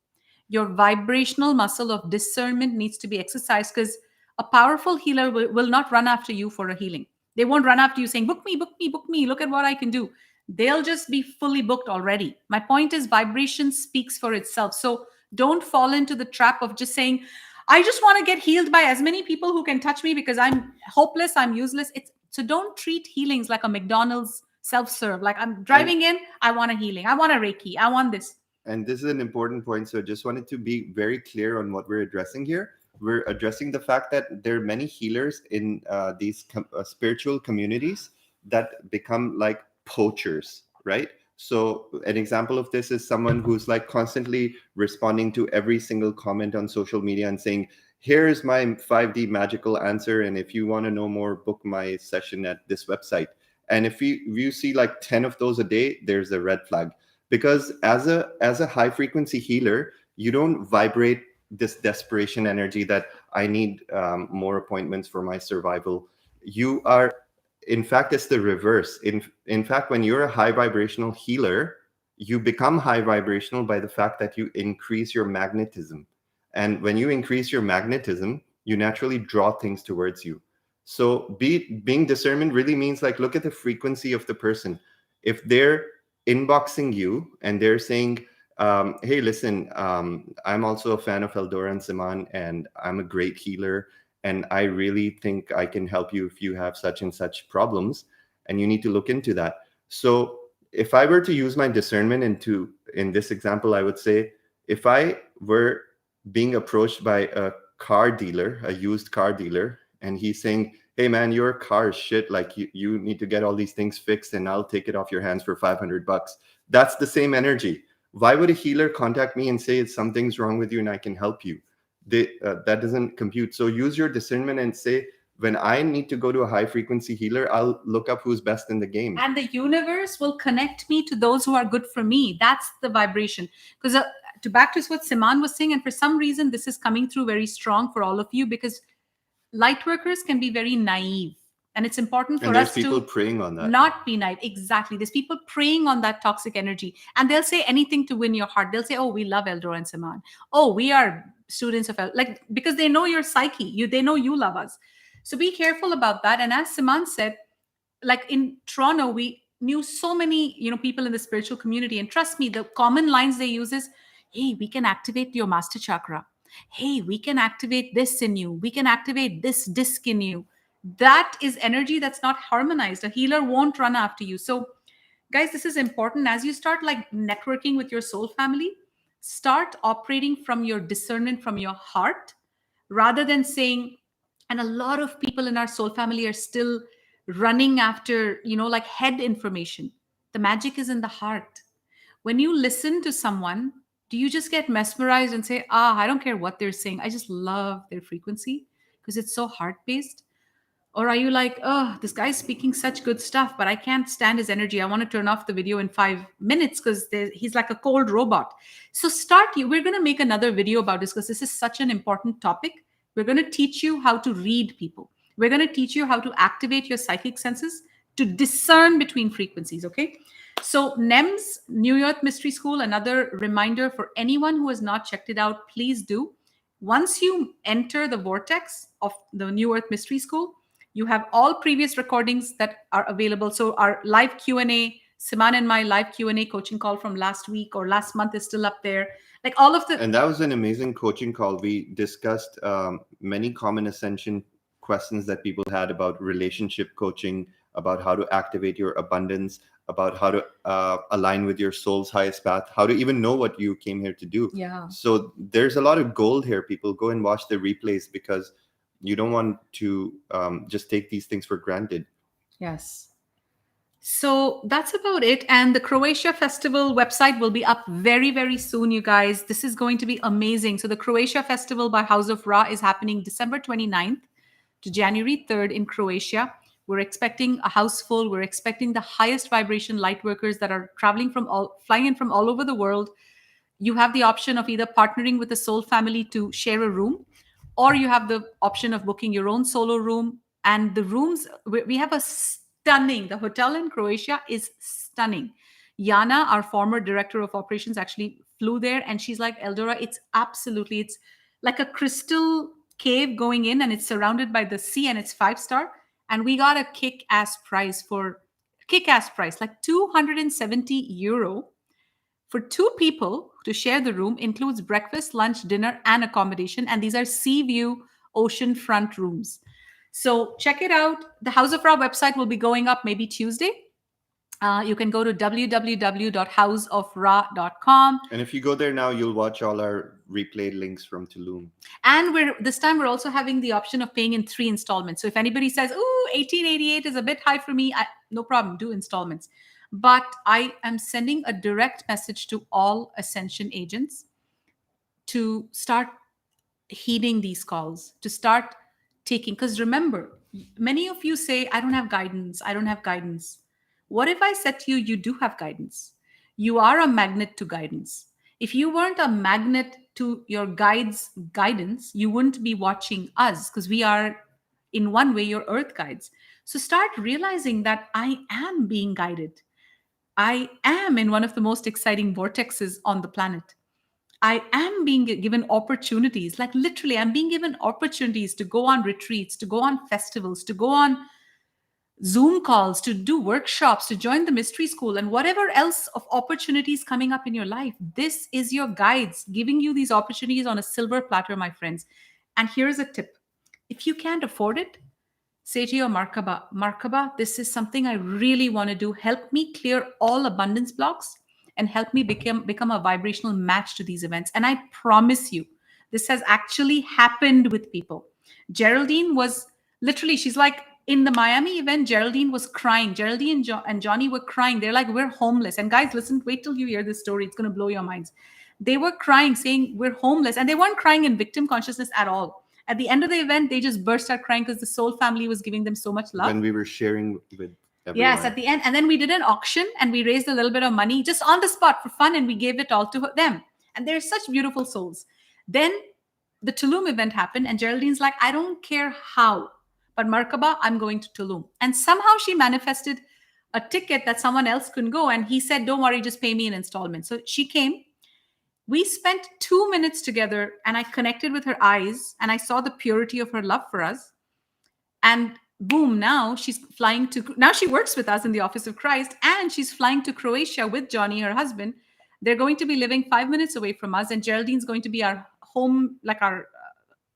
Your vibrational muscle of discernment needs to be exercised, because a powerful healer will not run after you for a healing. They won't run after you saying, book me, book me, book me. Look at what I can do. They'll just be fully booked already. My point is, vibration speaks for itself. So don't fall into the trap of just saying, I just want to get healed by as many people who can touch me because I'm hopeless, I'm useless. So don't treat healings like a McDonald's self-serve. Like, I'm driving in, I want a healing. I want a Reiki. I want this.
And this is an important point. So I just wanted to be very clear on what we're addressing here. We're addressing the fact that there are many healers in these spiritual communities that become like poachers, right? So an example of this is someone who's like constantly responding to every single comment on social media and saying, here's my 5D magical answer. And if you want to know more, book my session at this website. And if you see like 10 of those a day, there's a red flag. Because as a high frequency healer, you don't vibrate this desperation energy that I need more appointments for my survival. You are, in fact, it's the reverse. In fact, when you're a high vibrational healer, you become high vibrational by the fact that you increase your magnetism. And when you increase your magnetism, you naturally draw things towards you. So being discernment really means like, look at the frequency of the person. If they're inboxing you and they're saying, Hey, listen, I'm also a fan of EldoRa and Siman, and I'm a great healer. And I really think I can help you if you have such and such problems, and you need to look into that. So, if I were to use my discernment in this example, I would say if I were being approached by a car dealer, a used car dealer, and he's saying, "Hey, man, your car is shit. Like you need to get all these things fixed, and I'll take it off your hands for $500." That's the same energy. Why would a healer contact me and say something's wrong with you and I can help you? That doesn't compute. So use your discernment and say, when I need to go to a high frequency healer, I'll look up who's best in the game.
And the universe will connect me to those who are good for me. That's the vibration. Because to back to what Siman was saying, and for some reason this is coming through very strong for all of you, because light workers can be very naive. And it's important for
and there's
us
people
to
preying on that.
not be naive. Exactly. There's people preying on that toxic energy. And they'll say anything to win your heart. They'll say, oh, we love EldoRa and Siman. Oh, we are students of like, because they know your psyche. They know you love us. So be careful about that. And as Siman said, like in Toronto, we knew so many, people in the spiritual community. And trust me, the common lines they use is, hey, we can activate your master chakra. Hey, we can activate this in you. We can activate this disc in you. That is energy that's not harmonized. A healer won't run after you. So, guys, this is important. As you start like networking with your soul family, start operating from your discernment, from your heart, rather than saying, and a lot of people in our soul family are still running after, like head information. The magic is in the heart. When you listen to someone, do you just get mesmerized and say, I don't care what they're saying, I just love their frequency because it's so heart based? Or are you like, oh, this guy's speaking such good stuff, but I can't stand his energy. I want to turn off the video in 5 minutes because he's like a cold robot. So we're going to make another video about this because this is such an important topic. We're going to teach you how to read people. We're going to teach you how to activate your psychic senses to discern between frequencies, okay? So NEMS, New Earth Mystery School, another reminder for anyone who has not checked it out, please do. Once you enter the vortex of the New Earth Mystery School, you have all previous recordings that are available. So our live Q&A, Siman and my live Q&A coaching call from last week or last month is still up there. Like all of the...
And that was an amazing coaching call. We discussed many common ascension questions that people had about relationship coaching, about how to activate your abundance, about how to align with your soul's highest path, how to even know what you came here to do.
Yeah.
So there's a lot of gold here. People go and watch the replays because you don't want to just take these things for granted.
Yes. So that's about it. And the Croatia Festival website will be up very, very soon, you guys. This is going to be amazing. So the Croatia Festival by House of Ra is happening December 29th to January 3rd in Croatia. We're expecting a house full. We're expecting the highest vibration light workers that are flying in from all over the world. You have the option of either partnering with a soul family to share a room, or you have the option of booking your own solo room. And the rooms, we have the hotel in Croatia is stunning. Yana, our former director of operations, actually flew there, and she's like, EldoRa, it's like a crystal cave going in, and it's surrounded by the sea, and it's 5-star. And we got a kick-ass price, like 270 euro for 2 people to share the room, includes breakfast, lunch, dinner, and accommodation. And these are sea view oceanfront rooms. So check it out. The House of Ra website will be going up maybe Tuesday. You can go to www.houseofra.com.
And if you go there now, you'll watch all our replay links from Tulum.
And this time we're also having the option of paying in 3 installments. So if anybody says, "Ooh, 1888 is a bit high for me," no problem, do installments. But I am sending a direct message to all Ascension agents to start heeding these calls, to start taking. Because remember, many of you say, I don't have guidance. I don't have guidance. What if I said to you, you do have guidance? You are a magnet to guidance. If you weren't a magnet to your guides' guidance, you wouldn't be watching us, because we are, in one way, your earth guides. So start realizing that I am being guided. I am in one of the most exciting vortexes on the planet. I am being given opportunities, like literally, I'm being given opportunities to go on retreats, to go on festivals, to go on Zoom calls, to do workshops, to join the mystery school, and whatever else of opportunities coming up in your life. This is your guides giving you these opportunities on a silver platter, my friends. And here's a tip: if you can't afford it, say to your Markaba, this is something I really want to do. Help me clear all abundance blocks and help me become a vibrational match to these events. And I promise you, this has actually happened with people. Geraldine was literally, she's like, in the Miami event, Geraldine was crying. Geraldine and Johnny were crying. They're like, we're homeless. And guys, listen, wait till you hear this story. It's going to blow your minds. They were crying, saying, we're homeless. And they weren't crying in victim consciousness at all. At the end of the event, they just burst out crying because the SoulFamily was giving them so much love.
When we were sharing with everyone.
Yes, at the end. And then we did an auction and we raised a little bit of money just on the spot for fun, and we gave it all to them. And they're such beautiful souls. Then the Tulum event happened, and Geraldine's like, I don't care how, but Markaba, I'm going to Tulum. And somehow she manifested a ticket that someone else couldn't go. And he said, don't worry, just pay me in installments. So she came. We spent 2 minutes together, and I connected with her eyes, and I saw the purity of her love for us. And boom, now she's flying to, now she works with us in the Office of Christ, and she's flying to Croatia with Johnny, her husband. They're going to be living 5 minutes away from us, and Geraldine's going to be our home, like our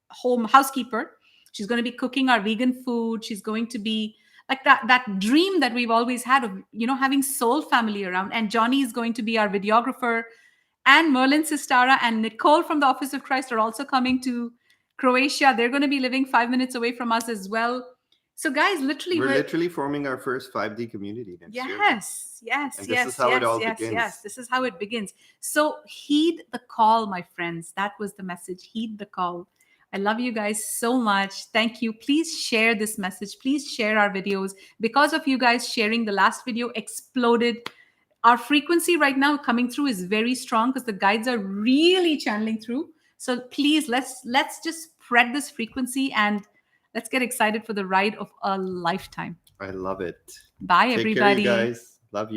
home housekeeper. She's going to be cooking our vegan food. She's going to be like that dream that we've always had of, you know, having SoulFamily around. And Johnny is going to be our videographer. And Merlin Sistara and Nicole from the Office of Christ are also coming to Croatia. They're going to be living 5 minutes away from us as well. So guys, literally,
we're literally forming our first 5D community next year.
Yes.
And this is how it all begins.
Yes, this is how it begins. So heed the call, my friends. That was the message. Heed the call. I love you guys so much. Thank you. Please share this message. Please share our videos. Because of you guys sharing, the last video exploded. Our frequency right now coming through is very strong because the guides are really channeling through. So please, let's just spread this frequency and let's get excited for the ride of a lifetime.
I love it.
Bye, everybody.
Take care, you guys. Love you.